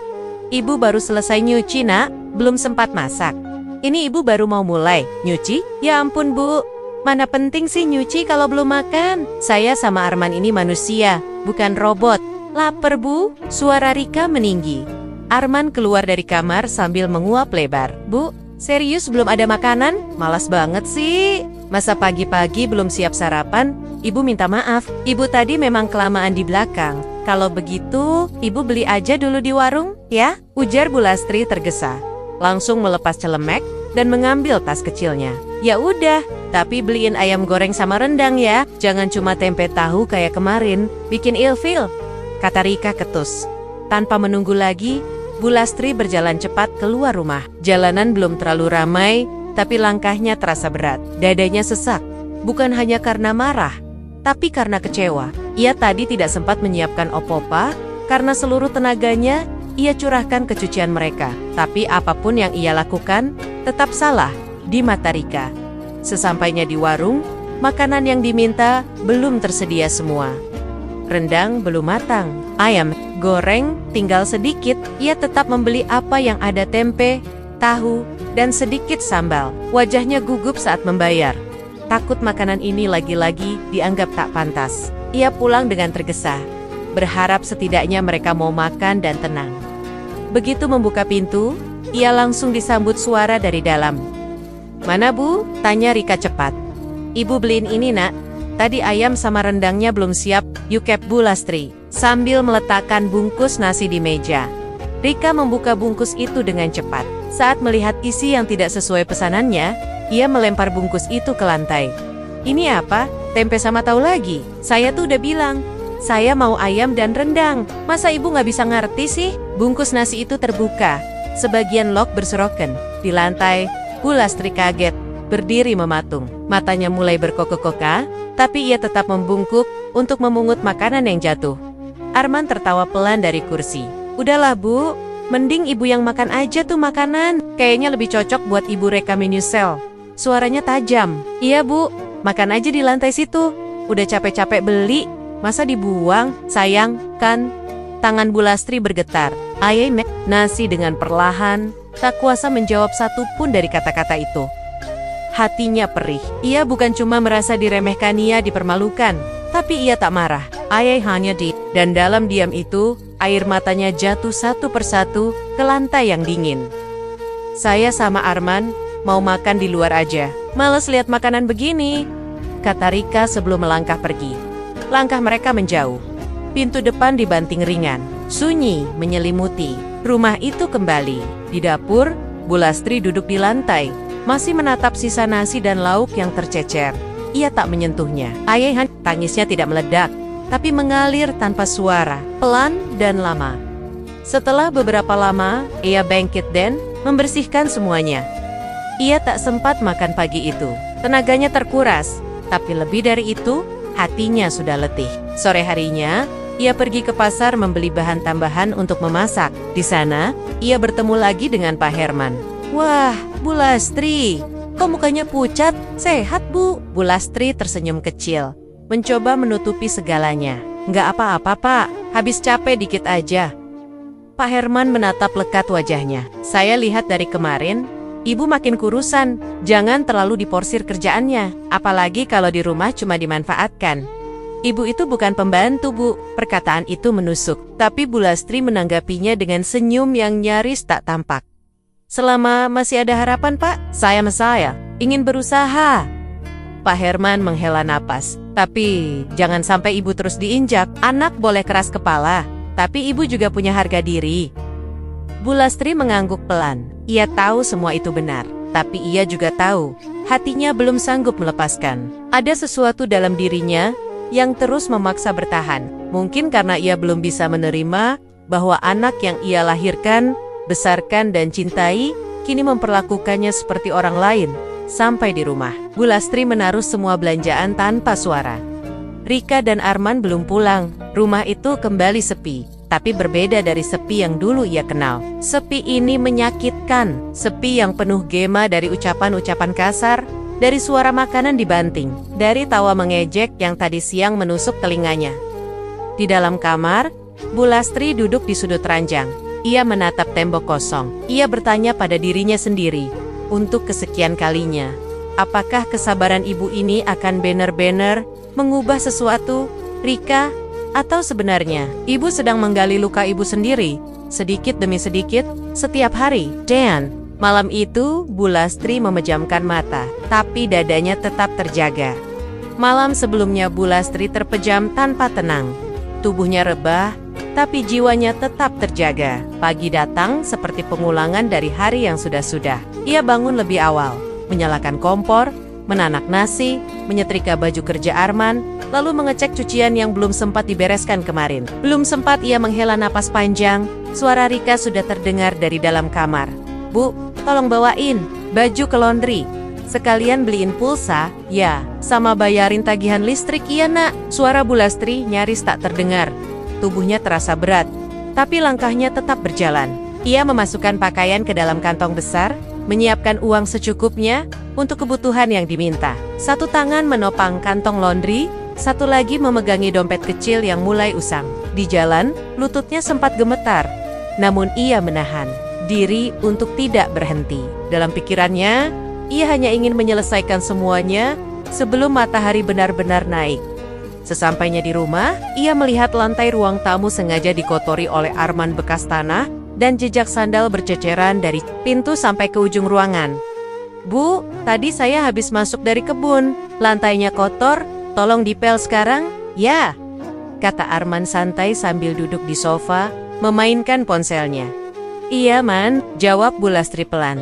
S1: Ibu baru selesai nyuci, Nak, belum sempat masak. Ini ibu baru mau mulai nyuci? Ya ampun, Bu. Mana penting sih nyuci kalau belum makan? Saya sama Arman ini manusia, bukan robot. Laper, Bu. Suara Rika meninggi. Arman keluar dari kamar sambil menguap lebar. Bu, serius belum ada makanan? Malas banget sih. Masa pagi-pagi belum siap sarapan? Ibu minta maaf. Ibu tadi memang kelamaan di belakang. Kalau begitu, ibu beli aja dulu di warung, ya? Ujar Bu Lastri tergesa. Langsung melepas celemek dan mengambil tas kecilnya. Ya udah, Tapi beliin ayam goreng sama rendang ya, jangan cuma tempe tahu kayak kemarin, bikin ilfil, kata Rika ketus. Tanpa menunggu lagi, Bu Lastri berjalan cepat keluar rumah. Jalanan belum terlalu ramai, tapi langkahnya terasa berat. Dadanya sesak, bukan hanya karena marah, tapi karena kecewa. Ia tadi tidak sempat menyiapkan opo-opa, karena seluruh tenaganya ia curahkan ke cucian mereka. Tapi apapun yang ia lakukan, tetap salah di mata Rika. Sesampainya di warung, makanan yang diminta belum tersedia semua. Rendang belum matang, ayam goreng tinggal sedikit. Ia tetap membeli apa yang ada, tempe, tahu, dan sedikit sambal. Wajahnya gugup saat membayar. Takut makanan ini lagi-lagi dianggap tak pantas. Ia pulang dengan tergesa, berharap setidaknya mereka mau makan dan tenang. Begitu membuka pintu, ia langsung disambut suara dari dalam. "Mana Bu?" tanya Rika cepat. "Ibu beliin ini nak. Tadi ayam sama rendangnya belum siap," yukep Bu Lastri, sambil meletakkan bungkus nasi di meja. Rika membuka bungkus itu dengan cepat. Saat melihat isi yang tidak sesuai pesanannya, ia melempar bungkus itu ke lantai. "Ini apa? Tempe sama tahu lagi? Saya tuh udah bilang, saya mau ayam dan rendang. Masa ibu nggak bisa ngerti sih?" Bungkus nasi itu terbuka. Sebagian log berserakan. Di lantai, Bu Lastri kaget, berdiri mematung. Matanya mulai berkokok-kokah, tapi ia tetap membungkuk untuk memungut makanan yang jatuh. Arman tertawa pelan dari kursi. "Udahlah Bu, mending ibu yang makan aja tuh makanan. Kayaknya lebih cocok buat ibu Reka Menyusel." Suaranya tajam. "Iya Bu, makan aja di lantai situ. Udah capek-capek beli, masa dibuang? Sayang, kan?" Tangan Bu Lastri bergetar. "Ayam nasi" dengan perlahan, tak kuasa menjawab satu pun dari kata-kata itu. Hatinya perih. Ia bukan cuma merasa diremehkan, ia dipermalukan. Tapi ia tak marah. Ayah hanya dan dalam diam itu, air matanya jatuh satu persatu ke lantai yang dingin. "Saya sama Arman mau makan di luar aja. Males lihat makanan begini," kata Rika sebelum melangkah pergi. Langkah mereka menjauh. Pintu depan dibanting ringan. Sunyi menyelimuti. Rumah itu kembali. Di dapur, Bu Lastri duduk di lantai, masih menatap sisa nasi dan lauk yang tercecer. Ia tak menyentuhnya. Ayah tangisnya tidak meledak, tapi mengalir tanpa suara, pelan dan lama. Setelah beberapa lama, ia bangkit dan membersihkan semuanya. Ia tak sempat makan pagi itu. Tenaganya terkuras, tapi lebih dari itu, hatinya sudah letih. Sore harinya, ia pergi ke pasar membeli bahan tambahan untuk memasak. Di sana, ia bertemu lagi dengan Pak Herman. "Wah, Bu Lastri, kok mukanya pucat? Sehat Bu?" Bu Lastri tersenyum kecil, mencoba menutupi segalanya. "Nggak apa-apa Pak, habis capek dikit aja." Pak Herman menatap lekat wajahnya. "Saya lihat dari kemarin, Ibu makin kurusan. Jangan terlalu diporsir kerjaannya, apalagi kalau di rumah cuma dimanfaatkan." "Ibu itu bukan pembantu Bu." Perkataan itu menusuk, tapi Bu Lastri menanggapinya dengan senyum yang nyaris tak tampak. "Selama masih ada harapan Pak, saya ingin berusaha." Pak Herman menghela napas. "Tapi jangan sampai Ibu terus diinjak. Anak boleh keras kepala, tapi Ibu juga punya harga diri." Bu Lastri mengangguk pelan. Ia tahu semua itu benar, tapi ia juga tahu hatinya belum sanggup melepaskan. Ada sesuatu dalam dirinya yang terus memaksa bertahan. Mungkin karena ia belum bisa menerima bahwa anak yang ia lahirkan, besarkan dan cintai, kini memperlakukannya seperti orang lain. Sampai di rumah, Bu Lastri menaruh semua belanjaan tanpa suara. Rika dan Arman belum pulang. Rumah itu kembali sepi, tapi berbeda dari sepi yang dulu ia kenal. Sepi ini menyakitkan, sepi yang penuh gema dari ucapan-ucapan kasar, dari suara makanan dibanting, dari tawa mengejek yang tadi siang menusuk telinganya. Di dalam kamar, Bu Lastri duduk di sudut ranjang. Ia menatap tembok kosong. Ia bertanya pada dirinya sendiri, untuk kesekian kalinya, apakah kesabaran ibu ini akan benar-benar mengubah sesuatu, Rika? Atau sebenarnya, ibu sedang menggali luka ibu sendiri, sedikit demi sedikit, setiap hari. Dan malam itu, Bu Lastri memejamkan mata, tapi dadanya tetap terjaga. Malam sebelumnya Bu Lastri terpejam tanpa tenang. Tubuhnya rebah, tapi jiwanya tetap terjaga. Pagi datang seperti pengulangan dari hari yang sudah-sudah. Ia bangun lebih awal, menyalakan kompor, menanak nasi, menyetrika baju kerja Arman, lalu mengecek cucian yang belum sempat dibereskan kemarin. Belum sempat ia menghela napas panjang, suara Rika sudah terdengar dari dalam kamar. "Bu, tolong bawain baju ke laundry. Sekalian beliin pulsa, ya, sama bayarin tagihan listrik ya nak." Suara Bu Lastri nyaris tak terdengar. Tubuhnya terasa berat, tapi langkahnya tetap berjalan. Ia memasukkan pakaian ke dalam kantong besar, menyiapkan uang secukupnya untuk kebutuhan yang diminta. Satu tangan menopang kantong laundry, satu lagi memegangi dompet kecil yang mulai usang. Di jalan, lututnya sempat gemetar, namun ia menahan diri untuk tidak berhenti. Dalam pikirannya, ia hanya ingin menyelesaikan semuanya sebelum matahari benar-benar naik. Sesampainya di rumah, ia melihat lantai ruang tamu sengaja dikotori oleh Arman bekas tanah dan jejak sandal berceceran dari pintu sampai ke ujung ruangan. "Bu, tadi saya habis masuk dari kebun. Lantainya kotor, tolong dipel sekarang, ya," kata Arman santai sambil duduk di sofa, memainkan ponselnya. "Iya, Man," jawab Bu Lastri pelan.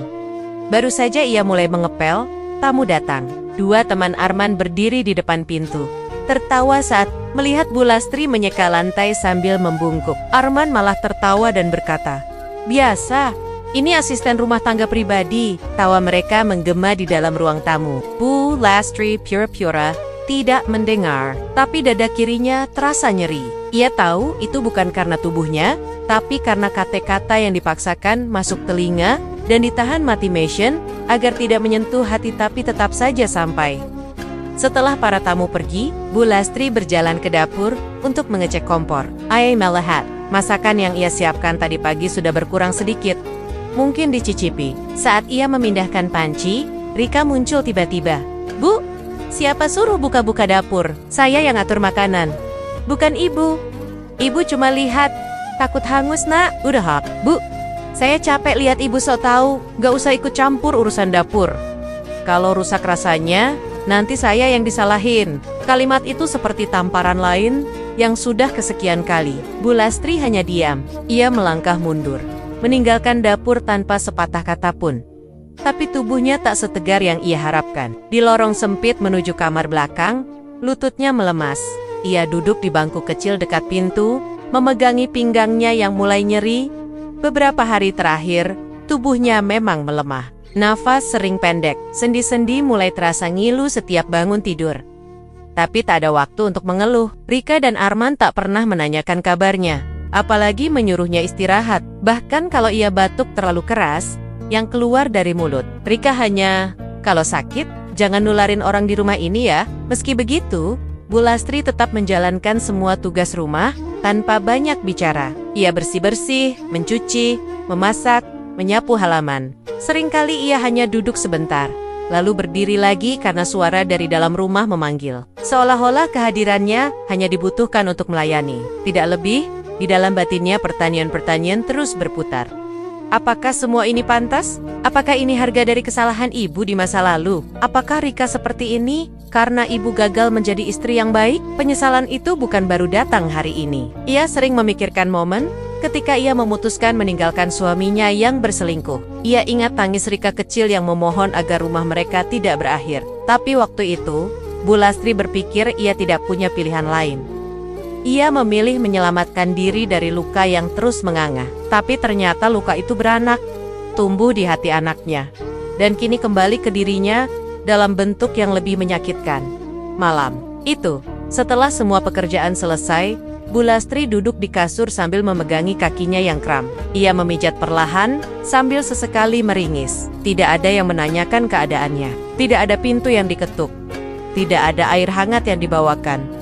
S1: Baru saja ia mulai mengepel, tamu datang. Dua teman Arman berdiri di depan pintu, tertawa saat melihat Bu Lastri menyeka lantai sambil membungkuk. Arman malah tertawa dan berkata, "Biasa, ini asisten rumah tangga pribadi." Tawa mereka menggema di dalam ruang tamu. Bu Lastri pura-pura tidak mendengar, tapi dada kirinya terasa nyeri. Ia tahu itu bukan karena tubuhnya, tapi karena kata-kata yang dipaksakan masuk telinga dan ditahan mati mesin agar tidak menyentuh hati tapi tetap saja sampai. Setelah para tamu pergi, Bu Lastri berjalan ke dapur untuk mengecek kompor. Ayah melihat masakan yang ia siapkan tadi pagi sudah berkurang sedikit. Mungkin dicicipi. Saat ia memindahkan panci, Rika muncul tiba-tiba. "Bu, siapa suruh buka-buka dapur? Saya yang atur makanan." "Bukan ibu. Ibu cuma lihat. Takut hangus nak." "Udah hap, Bu. Saya capek lihat ibu sok tahu. Gak usah ikut campur urusan dapur. Kalau rusak rasanya, nanti saya yang disalahin." Kalimat itu seperti tamparan lain yang sudah kesekian kali. Bu Lastri hanya diam. Ia melangkah mundur, meninggalkan dapur tanpa sepatah kata pun. Tapi tubuhnya tak setegar yang ia harapkan. Di lorong sempit menuju kamar belakang, lututnya melemas. Ia duduk di bangku kecil dekat pintu, memegangi pinggangnya yang mulai nyeri. Beberapa hari terakhir, tubuhnya memang melemah. Nafas sering pendek, sendi-sendi mulai terasa ngilu setiap bangun tidur. Tapi tak ada waktu untuk mengeluh. Rika dan Arman tak pernah menanyakan kabarnya, apalagi menyuruhnya istirahat. Bahkan kalau ia batuk terlalu keras, yang keluar dari mulut, Rika hanya, "Kalau sakit, jangan nularin orang di rumah ini ya." Meski begitu, Bu Lastri tetap menjalankan semua tugas rumah tanpa banyak bicara. Ia bersih-bersih, mencuci, memasak, menyapu halaman. Seringkali ia hanya duduk sebentar, lalu berdiri lagi karena suara dari dalam rumah memanggil. Seolah-olah kehadirannya hanya dibutuhkan untuk melayani. Tidak lebih, di dalam batinnya pertanyaan-pertanyaan terus berputar. Apakah semua ini pantas? Apakah ini harga dari kesalahan ibu di masa lalu? Apakah Rika seperti ini karena ibu gagal menjadi istri yang baik? Penyesalan itu bukan baru datang hari ini. Ia sering memikirkan momen ketika ia memutuskan meninggalkan suaminya yang berselingkuh. Ia ingat tangis Rika kecil yang memohon agar rumah mereka tidak berakhir. Tapi waktu itu, Bu Lastri berpikir ia tidak punya pilihan lain. Ia memilih menyelamatkan diri dari luka yang terus menganga. Tapi ternyata luka itu beranak, tumbuh di hati anaknya, dan kini kembali ke dirinya dalam bentuk yang lebih menyakitkan. Malam itu, setelah semua pekerjaan selesai, Bu Lastri duduk di kasur sambil memegangi kakinya yang kram. Ia memijat perlahan, sambil sesekali meringis. Tidak ada yang menanyakan keadaannya. Tidak ada pintu yang diketuk. Tidak ada air hangat yang dibawakan.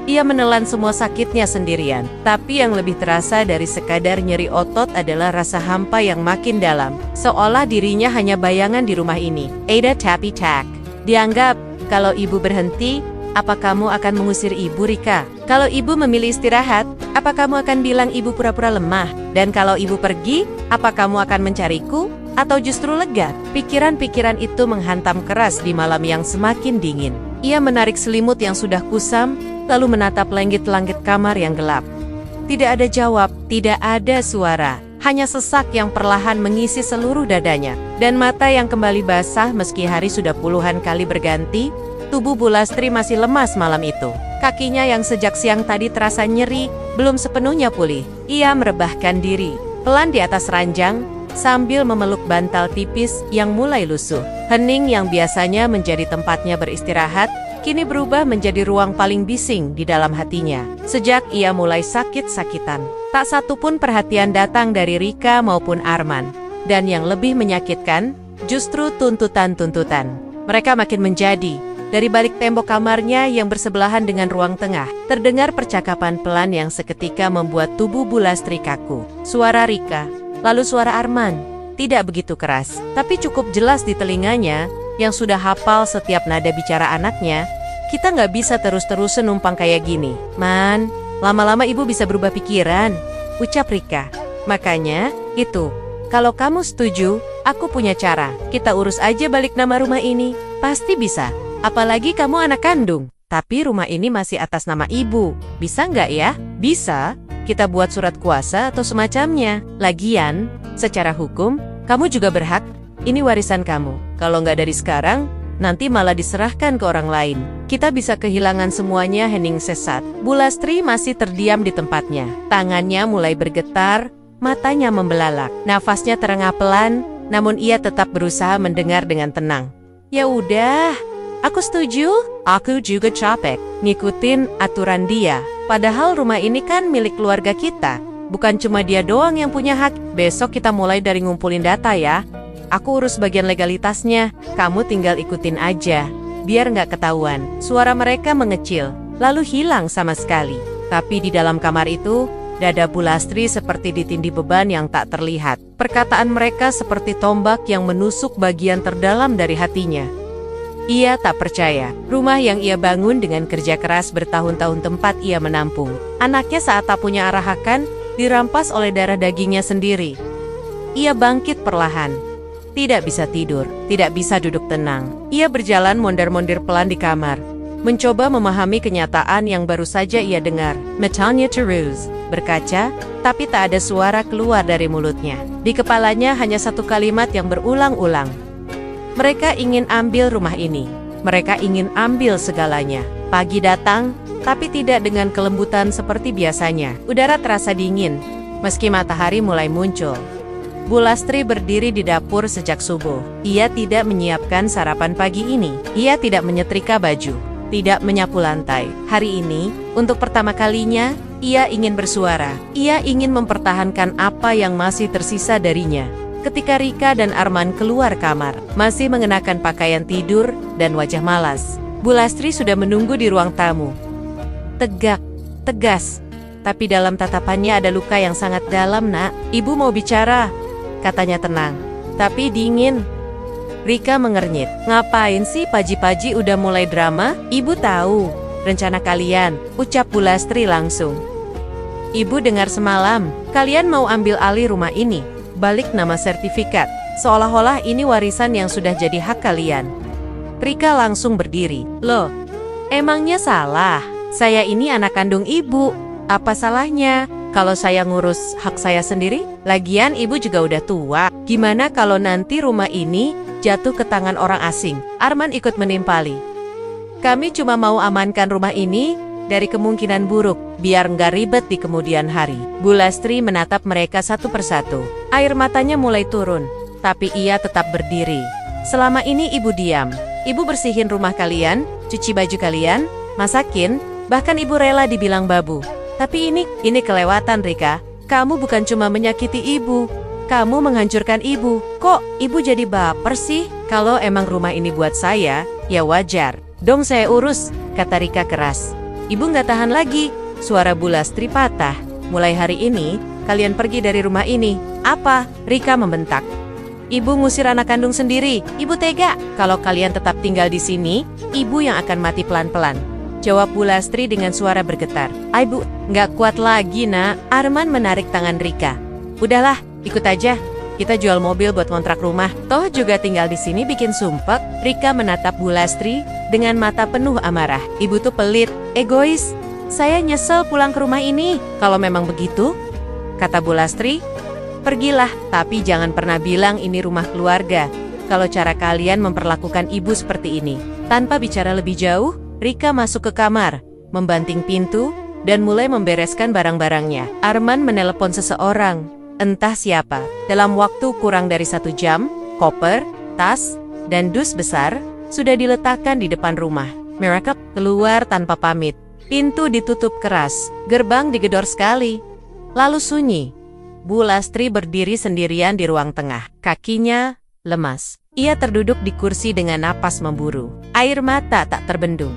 S1: Ia menelan semua sakitnya sendirian. Tapi yang lebih terasa dari sekadar nyeri otot adalah rasa hampa yang makin dalam. Seolah dirinya hanya bayangan di rumah ini. Ada tapi tak. Dianggap, kalau ibu berhenti, apa kamu akan mengusir ibu, Rika? Kalau ibu memilih istirahat, apa kamu akan bilang ibu pura-pura lemah? Dan kalau ibu pergi, apa kamu akan mencariku? Atau justru lega? Pikiran-pikiran itu menghantam keras di malam yang semakin dingin. Ia menarik selimut yang sudah kusam, lalu menatap langit-langit kamar yang gelap. Tidak ada jawab, tidak ada suara. hanya sesak yang perlahan mengisi seluruh dadanya. Dan mata yang kembali basah meski hari sudah puluhan kali berganti. Tubuh Bu Lastri masih lemas malam itu. Kakinya yang sejak siang tadi terasa nyeri, belum sepenuhnya pulih. Ia merebahkan diri, pelan di atas ranjang, sambil memeluk bantal tipis yang mulai lusuh. Hening yang biasanya menjadi tempatnya beristirahat, kini berubah menjadi ruang paling bising di dalam hatinya. Sejak ia mulai sakit-sakitan, tak satu pun perhatian datang dari Rika maupun Arman. Dan yang lebih menyakitkan, justru tuntutan-tuntutan. Mereka makin menjadi. Dari balik tembok kamarnya yang bersebelahan dengan ruang tengah, terdengar percakapan pelan yang seketika membuat tubuh Bu Lastri kaku. Suara Rika, lalu suara Arman, tidak begitu keras, tapi cukup jelas di telinganya, yang sudah hafal setiap nada bicara anaknya. Kita nggak bisa terus-terusan numpang kayak gini. Man, lama-lama ibu bisa berubah pikiran, ucap Rika. Makanya, itu, kalau kamu setuju, aku punya cara. Kita urus aja balik nama rumah ini, pasti bisa. Apalagi kamu anak kandung, tapi rumah ini masih atas nama ibu. Bisa nggak ya? Bisa, kita buat surat kuasa atau semacamnya. Lagian, secara hukum, kamu juga berhak. Ini warisan kamu. Kalau nggak dari sekarang, nanti malah diserahkan ke orang lain. Kita bisa kehilangan semuanya. Hening sesat. Bu Lastri masih terdiam di tempatnya. Tangannya mulai bergetar, matanya membelalak. Nafasnya terengah pelan, namun ia tetap berusaha mendengar dengan tenang. Ya udah, aku setuju. Aku juga capek ngikutin aturan dia. Padahal rumah ini kan milik keluarga kita. Bukan cuma dia doang yang punya hak. Besok kita mulai dari ngumpulin data ya. Aku urus bagian legalitasnya. Kamu tinggal ikutin aja, biar nggak ketahuan. Suara mereka mengecil, lalu hilang sama sekali. Tapi di dalam kamar itu, dada Bu Lastri seperti ditindih beban yang tak terlihat. Perkataan mereka seperti tombak yang menusuk bagian terdalam dari hatinya. Ia tak percaya, rumah yang ia bangun dengan kerja keras bertahun-tahun tempat ia menampung. Anaknya saat tak punya arah akan, dirampas oleh darah dagingnya sendiri. Ia bangkit perlahan. Tidak bisa tidur, tidak bisa duduk tenang. Ia berjalan mondar-mondir pelan di kamar, mencoba memahami kenyataan yang baru saja ia dengar. Metalnya terus berkaca, tapi tak ada suara keluar dari mulutnya. Di kepalanya hanya satu kalimat yang berulang-ulang. Mereka ingin ambil rumah ini. Mereka ingin ambil segalanya. Pagi datang, tapi tidak dengan kelembutan seperti biasanya. Udara terasa dingin, meski matahari mulai muncul. Bu Lastri berdiri di dapur sejak subuh. Ia tidak menyiapkan sarapan pagi ini. Ia tidak menyetrika baju, tidak menyapu lantai. Hari ini, untuk pertama kalinya, ia ingin bersuara. Ia ingin mempertahankan apa yang masih tersisa darinya. Ketika Rika dan Arman keluar kamar, masih mengenakan pakaian tidur dan wajah malas, Bu Lastri sudah menunggu di ruang tamu. Tegak, tegas, tapi dalam tatapannya ada luka yang sangat dalam. Nak, ibu mau bicara, katanya tenang, tapi dingin. Rika mengernyit. Ngapain sih pagi-pagi udah mulai drama? Ibu tahu rencana kalian, ucap Bu Lastri langsung. Ibu dengar semalam, kalian mau ambil alih rumah ini, balik nama sertifikat, seolah-olah ini warisan yang sudah jadi hak kalian. Rika langsung berdiri. Loh, emangnya salah? Saya ini anak kandung ibu. Apa salahnya kalau saya ngurus hak saya sendiri? Lagian ibu juga udah tua. Gimana kalau nanti rumah ini jatuh ke tangan orang asing? Arman ikut menimpali. Kami cuma mau amankan rumah ini dari kemungkinan buruk, biar nggak ribet di kemudian hari. Bu Lastri menatap mereka satu persatu. Air matanya mulai turun, tapi ia tetap berdiri. Selama ini ibu diam. Ibu bersihin rumah kalian, cuci baju kalian, masakin, bahkan ibu rela dibilang babu. Tapi ini kelewatan, Rika. Kamu bukan cuma menyakiti ibu, kamu menghancurkan ibu. Kok ibu jadi baper sih? Kalau emang rumah ini buat saya, ya wajar dong saya urus, kata Rika keras. Ibu nggak tahan lagi. Suara Bu Lastri patah. Mulai hari ini, kalian pergi dari rumah ini. Apa? Rika membentak. Ibu ngusir anak kandung sendiri. Ibu tega. Kalau kalian tetap tinggal di sini, ibu yang akan mati pelan-pelan, jawab Bu Lastri dengan suara bergetar. Ibu, nggak kuat lagi, nak. Arman menarik tangan Rika. Udahlah, ikut aja. Kita jual mobil buat kontrak rumah. Toh juga tinggal di sini bikin sumpek. Rika menatap Bu Lastri dengan mata penuh amarah. Ibu tuh pelit, egois. Saya nyesel pulang ke rumah ini. Kalau memang begitu, kata Bu Lastri, Pergilah, tapi jangan pernah bilang ini rumah keluarga. Kalau cara kalian memperlakukan ibu seperti ini. Tanpa bicara lebih jauh, Rika masuk ke kamar, membanting pintu, dan mulai membereskan barang-barangnya. Arman menelepon seseorang, entah siapa. Dalam waktu kurang dari 1 jam, koper, tas, dan dus besar sudah diletakkan di depan rumah. Mereka keluar tanpa pamit. Pintu ditutup keras, gerbang digedor sekali. Lalu sunyi. Bu Lastri berdiri sendirian di ruang tengah. Kakinya lemas. Ia terduduk di kursi dengan napas memburu. Air mata tak terbendung.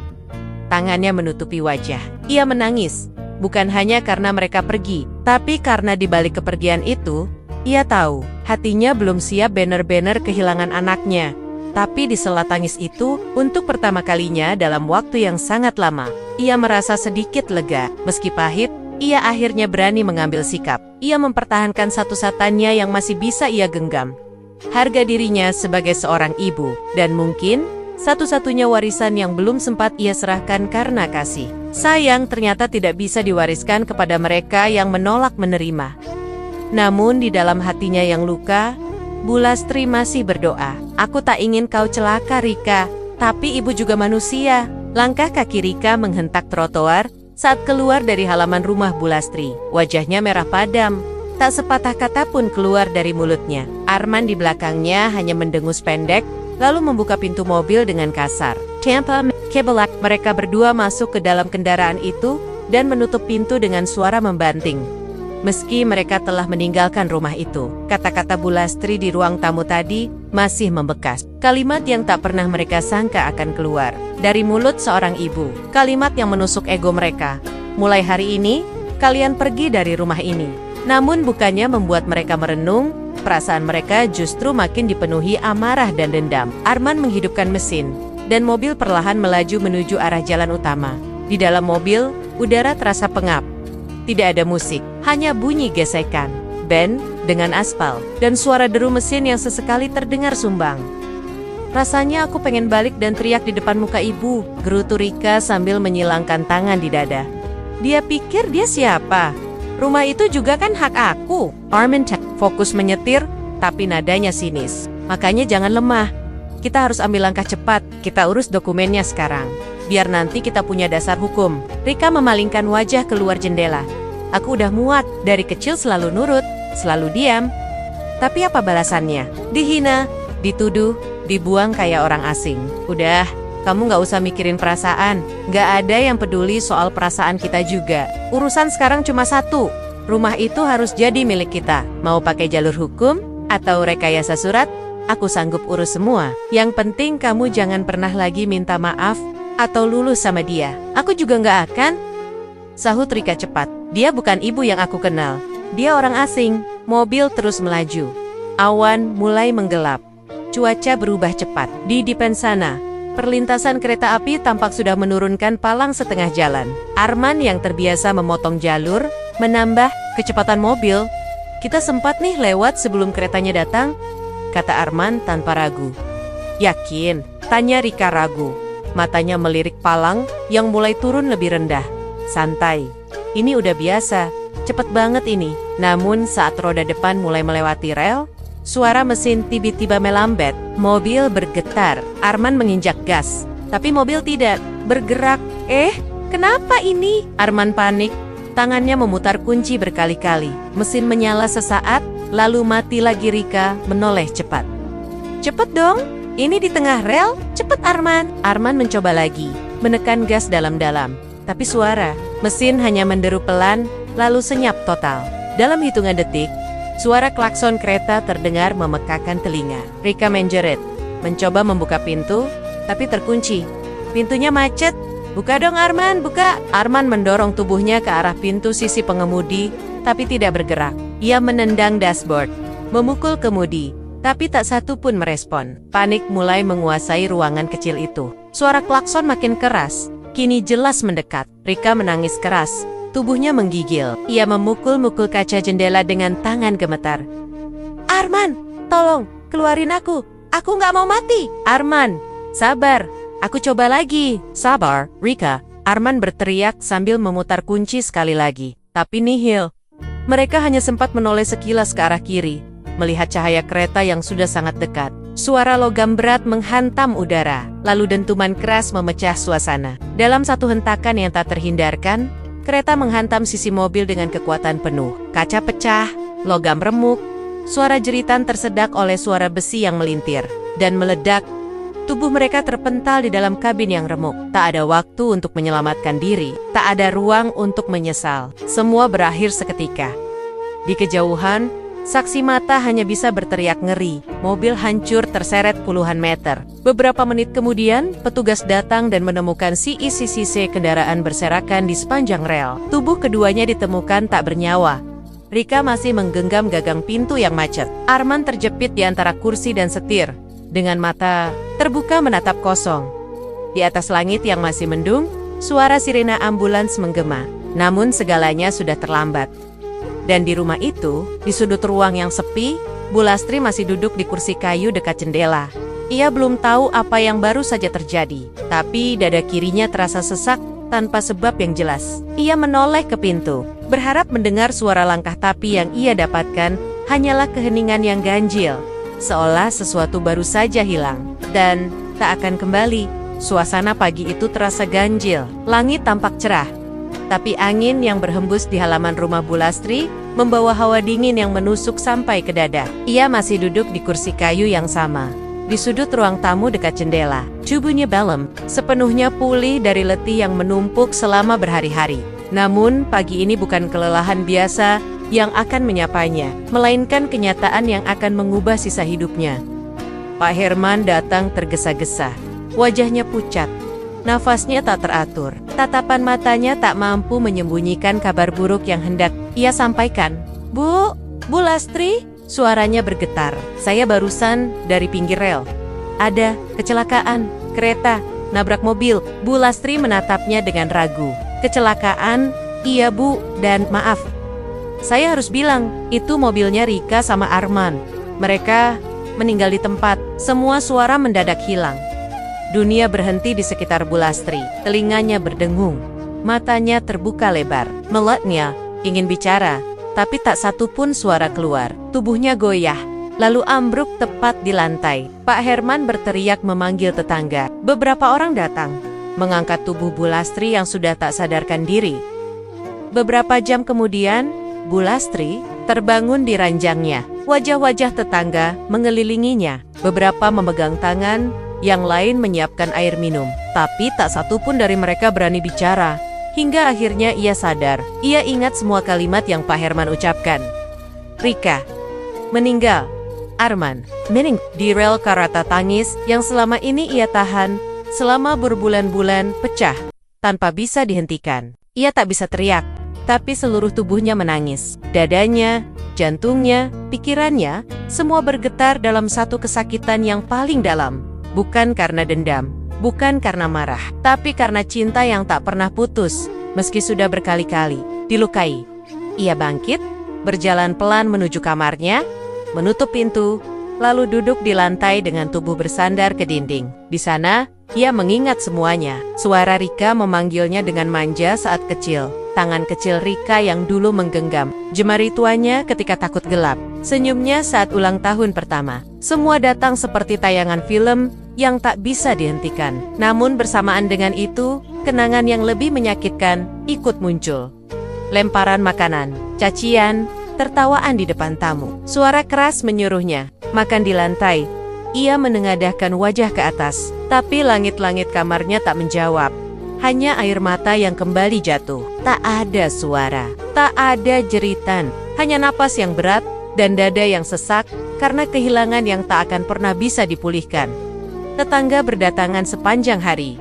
S1: Tangannya menutupi wajah. Ia menangis. Bukan hanya karena mereka pergi, tapi karena di balik kepergian itu, ia tahu hatinya belum siap bener-bener kehilangan anaknya. Tapi di sela tangis itu, untuk pertama kalinya dalam waktu yang sangat lama, ia merasa sedikit lega. Meski pahit, ia akhirnya berani mengambil sikap. Ia mempertahankan satu-satunya yang masih bisa ia genggam. Harga dirinya sebagai seorang ibu, dan mungkin satu-satunya warisan yang belum sempat ia serahkan karena kasih. Sayang ternyata tidak bisa diwariskan kepada mereka yang menolak menerima. Namun di dalam hatinya yang luka, Bu Lastri masih berdoa. Aku tak ingin kau celaka, Rika. Tapi ibu juga manusia. Langkah kaki Rika menghentak trotoar saat keluar dari halaman rumah Bu Lastri. Wajahnya merah padam. Tak sepatah kata pun keluar dari mulutnya. Arman di belakangnya hanya mendengus pendek, lalu membuka pintu mobil dengan kasar. Tanpa kebelak, mereka berdua masuk ke dalam kendaraan itu dan menutup pintu dengan suara membanting. Meski mereka telah meninggalkan rumah itu, kata-kata Bu Lastri di ruang tamu tadi masih membekas. Kalimat yang tak pernah mereka sangka akan keluar dari mulut seorang ibu. Kalimat yang menusuk ego mereka. Mulai hari ini, kalian pergi dari rumah ini. Namun bukannya membuat mereka merenung, perasaan mereka justru makin dipenuhi amarah dan dendam. Arman menghidupkan mesin, dan mobil perlahan melaju menuju arah jalan utama. Di dalam mobil, udara terasa pengap. Tidak ada musik, hanya bunyi gesekan, ban dengan aspal, dan suara deru mesin yang sesekali terdengar sumbang. Rasanya aku pengen balik dan teriak di depan muka ibu, gerutu Rika sambil menyilangkan tangan di dada. Dia pikir dia siapa? Rumah itu juga kan hak aku. Arman fokus menyetir, tapi nadanya sinis. Makanya jangan lemah. Kita harus ambil langkah cepat, kita urus dokumennya sekarang. Biar nanti kita punya dasar hukum. Rika memalingkan wajah keluar jendela. Aku udah muat, dari kecil selalu nurut, selalu diam. Tapi apa balasannya? Dihina, dituduh, dibuang kayak orang asing. Udah, kamu gak usah mikirin perasaan. Gak ada yang peduli soal perasaan kita juga. Urusan sekarang cuma satu. Rumah itu harus jadi milik kita. Mau pakai jalur hukum atau rekayasa surat, aku sanggup urus semua. Yang penting kamu jangan pernah lagi minta maaf atau lulus sama dia. Aku juga gak akan. Sahut Rika cepat. Dia bukan ibu yang aku kenal. Dia orang asing. Mobil terus melaju. Awan mulai menggelap. Cuaca berubah cepat. Di depan sana, perlintasan kereta api tampak sudah menurunkan palang setengah jalan. Arman yang terbiasa memotong jalur, menambah kecepatan mobil. Kita sempat nih lewat sebelum keretanya datang, kata Arman tanpa ragu. Yakin? Tanya Rika ragu. Matanya melirik palang yang mulai turun lebih rendah. Santai. Ini udah biasa. Cepet banget ini. Namun saat roda depan mulai melewati rel, suara mesin tiba-tiba melambat. Mobil bergetar. Arman menginjak gas. Tapi mobil tidak bergerak. Kenapa ini? Arman panik. Tangannya memutar kunci berkali-kali. Mesin menyala sesaat, lalu mati lagi. Rika menoleh cepat. Cepet dong. Ini di tengah rel. Cepet Arman. Arman mencoba lagi. Menekan gas dalam-dalam. Tapi suara mesin hanya menderu pelan, lalu senyap total. Dalam hitungan detik, suara klakson kereta terdengar memekakan telinga. Rika menjerit, mencoba membuka pintu, tapi terkunci. Pintunya macet. Buka dong Arman, buka. Arman mendorong tubuhnya ke arah pintu sisi pengemudi, tapi tidak bergerak. Ia menendang dashboard, memukul kemudi, tapi tak satu pun merespon. Panik mulai menguasai ruangan kecil itu. Suara klakson makin keras, kini jelas mendekat. Rika menangis keras. Tubuhnya menggigil. Ia memukul-mukul kaca jendela dengan tangan gemetar. Arman, tolong, keluarin aku. Aku nggak mau mati. Arman, sabar. Aku coba lagi. Sabar, Rika. Arman berteriak sambil memutar kunci sekali lagi. Tapi nihil. Mereka hanya sempat menoleh sekilas ke arah kiri, melihat cahaya kereta yang sudah sangat dekat. Suara logam berat menghantam udara, lalu dentuman keras memecah suasana. Dalam satu hentakan yang tak terhindarkan, kereta menghantam sisi mobil dengan kekuatan penuh. Kaca pecah, logam remuk, suara jeritan tersedak oleh suara besi yang melintir dan meledak. Tubuh mereka terpental di dalam kabin yang remuk. Tak ada waktu untuk menyelamatkan diri, tak ada ruang untuk menyesal. Semua berakhir seketika. Di kejauhan, saksi mata hanya bisa berteriak ngeri. Mobil hancur terseret puluhan meter. Beberapa menit kemudian, petugas datang dan menemukan sisi kendaraan berserakan di sepanjang rel. Tubuh keduanya ditemukan tak bernyawa. Rika masih menggenggam gagang pintu yang macet. Arman terjepit di antara kursi dan setir, dengan mata terbuka menatap kosong. Di atas langit yang masih mendung, suara sirena ambulans menggema. Namun segalanya sudah terlambat. Dan di rumah itu, di sudut ruang yang sepi, Bu Lastri masih duduk di kursi kayu dekat jendela. Ia belum tahu apa yang baru saja terjadi, tapi dada kirinya terasa sesak tanpa sebab yang jelas. Ia menoleh ke pintu, berharap mendengar suara langkah, tapi yang ia dapatkan hanyalah keheningan yang ganjil, seolah sesuatu baru saja hilang dan tak akan kembali. Suasana pagi itu terasa ganjil. Langit tampak cerah, tapi angin yang berhembus di halaman rumah Bu Lastri membawa hawa dingin yang menusuk sampai ke dada. Ia masih duduk di kursi kayu yang sama, di sudut ruang tamu dekat jendela. Tubuhnya balem, sepenuhnya pulih dari letih yang menumpuk selama berhari-hari. Namun, pagi ini bukan kelelahan biasa yang akan menyapanya, melainkan kenyataan yang akan mengubah sisa hidupnya. Pak Herman datang tergesa-gesa. Wajahnya pucat, nafasnya tak teratur. Tatapan matanya tak mampu menyembunyikan kabar buruk yang hendak ia sampaikan. Bu Lastri, suaranya bergetar. Saya barusan dari pinggir rel. Ada kecelakaan, kereta nabrak mobil. Bu Lastri menatapnya dengan ragu. Kecelakaan? Iya Bu, dan maaf, saya harus bilang, itu mobilnya Rika sama Arman. Mereka meninggal di tempat. Semua suara mendadak hilang. Dunia berhenti di sekitar Bu Lastri. Telinganya berdengung, matanya terbuka lebar. Melotnya ingin bicara, tapi tak satu pun suara keluar. Tubuhnya goyah, lalu ambruk tepat di lantai. Pak Herman berteriak memanggil tetangga. Beberapa orang datang, mengangkat tubuh Bu Lastri yang sudah tak sadarkan diri. Beberapa jam kemudian, Bu Lastri terbangun di ranjangnya. Wajah-wajah tetangga mengelilinginya. Beberapa memegang tangan, yang lain menyiapkan air minum. Tapi tak satu pun dari mereka berani bicara. Hingga akhirnya ia sadar. Ia ingat semua kalimat yang Pak Herman ucapkan. Rika meninggal. Arman di rel karata tangis yang selama ini ia tahan selama berbulan-bulan pecah tanpa bisa dihentikan. Ia tak bisa teriak, tapi seluruh tubuhnya menangis. Dadanya, jantungnya, pikirannya, semua bergetar dalam satu kesakitan yang paling dalam. Bukan karena dendam, bukan karena marah, tapi karena cinta yang tak pernah putus, meski sudah berkali-kali dilukai. Ia bangkit, berjalan pelan menuju kamarnya, menutup pintu, lalu duduk di lantai dengan tubuh bersandar ke dinding. Di sana, ia mengingat semuanya. Suara Rika memanggilnya dengan manja saat kecil. Tangan kecil Rika yang dulu menggenggam jemari tuanya ketika takut gelap. Senyumnya saat ulang tahun pertama. Semua datang seperti tayangan film yang tak bisa dihentikan. Namun bersamaan dengan itu, kenangan yang lebih menyakitkan ikut muncul. Lemparan makanan, cacian, tertawaan di depan tamu. Suara keras menyuruhnya makan di lantai. Ia menengadahkan wajah ke atas, tapi langit-langit kamarnya tak menjawab. Hanya air mata yang kembali jatuh. Tak ada suara, tak ada jeritan, hanya napas yang berat dan dada yang sesak karena kehilangan yang tak akan pernah bisa dipulihkan. Tetangga berdatangan sepanjang hari.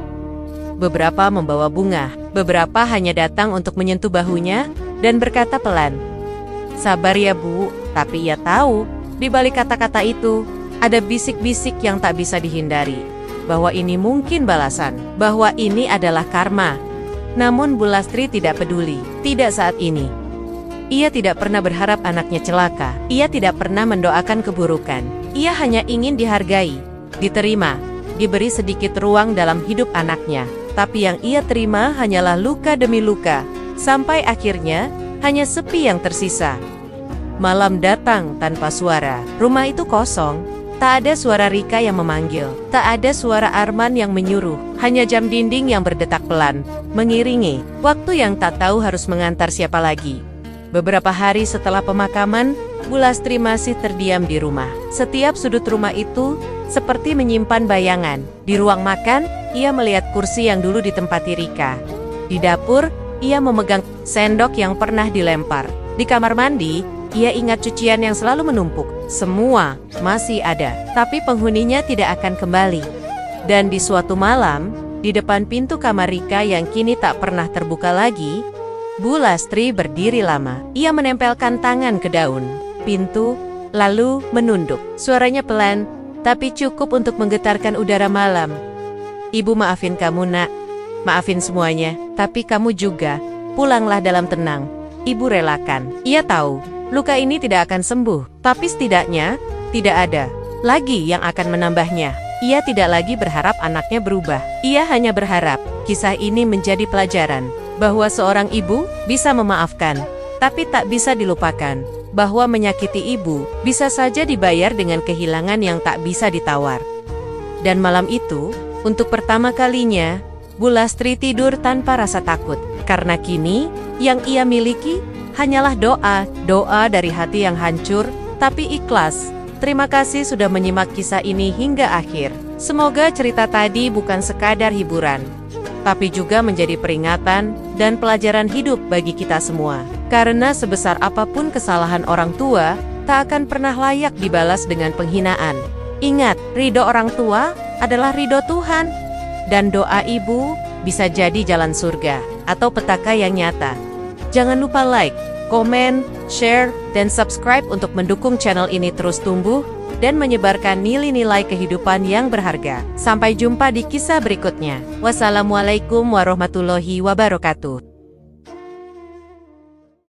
S1: Beberapa membawa bunga, beberapa hanya datang untuk menyentuh bahunya dan berkata pelan, "Sabar ya Bu." Tapi ia tahu, di balik kata-kata itu, ada bisik-bisik yang tak bisa dihindari. Bahwa ini mungkin balasan, bahwa ini adalah karma. Namun Bu Lastri tidak peduli, tidak saat ini. Ia tidak pernah berharap anaknya celaka. Ia tidak pernah mendoakan keburukan. Ia hanya ingin dihargai, diterima, diberi sedikit ruang dalam hidup anaknya. Tapi yang ia terima hanyalah luka demi luka. Sampai akhirnya, hanya sepi yang tersisa. Malam datang tanpa suara. Rumah itu kosong. Tak ada suara Rika yang memanggil. Tak ada suara Arman yang menyuruh. Hanya jam dinding yang berdetak pelan, mengiringi waktu yang tak tahu harus mengantar siapa lagi. Beberapa hari setelah pemakaman, Bu Lastri masih terdiam di rumah. Setiap sudut rumah itu seperti menyimpan bayangan. Di ruang makan, ia melihat kursi yang dulu ditempati Rika. Di dapur, ia memegang sendok yang pernah dilempar. Di kamar mandi, ia ingat cucian yang selalu menumpuk. Semua masih ada, tapi penghuninya tidak akan kembali. Dan di suatu malam, di depan pintu kamar Rika yang kini tak pernah terbuka lagi, Bu Lastri berdiri lama. Ia menempelkan tangan ke daun pintu, lalu menunduk. Suaranya pelan, tapi cukup untuk menggetarkan udara malam. "Ibu maafin kamu, Nak. Maafin semuanya, tapi kamu juga. Pulanglah dalam tenang." Ibu relakan. Ia tahu, luka ini tidak akan sembuh, tapi setidaknya, tidak ada lagi yang akan menambahnya. Ia tidak lagi berharap anaknya berubah. Ia hanya berharap, kisah ini menjadi pelajaran, bahwa seorang ibu bisa memaafkan, tapi tak bisa dilupakan. Bahwa menyakiti ibu bisa saja dibayar dengan kehilangan yang tak bisa ditawar. Dan malam itu, untuk pertama kalinya, Bu Lastri tidur tanpa rasa takut. Karena kini, yang ia miliki hanyalah doa dari hati yang hancur, tapi ikhlas. Terima kasih sudah menyimak kisah ini hingga akhir. Semoga cerita tadi bukan sekadar hiburan, tapi juga menjadi peringatan dan pelajaran hidup bagi kita semua. Karena sebesar apapun kesalahan orang tua, tak akan pernah layak dibalas dengan penghinaan. Ingat, ridho orang tua adalah ridho Tuhan. Dan doa ibu bisa jadi jalan surga atau petaka yang nyata. Jangan lupa like, komen, share, dan subscribe untuk mendukung channel ini terus tumbuh dan menyebarkan nilai-nilai kehidupan yang berharga. Sampai jumpa di kisah berikutnya. Wassalamualaikum warahmatullahi wabarakatuh.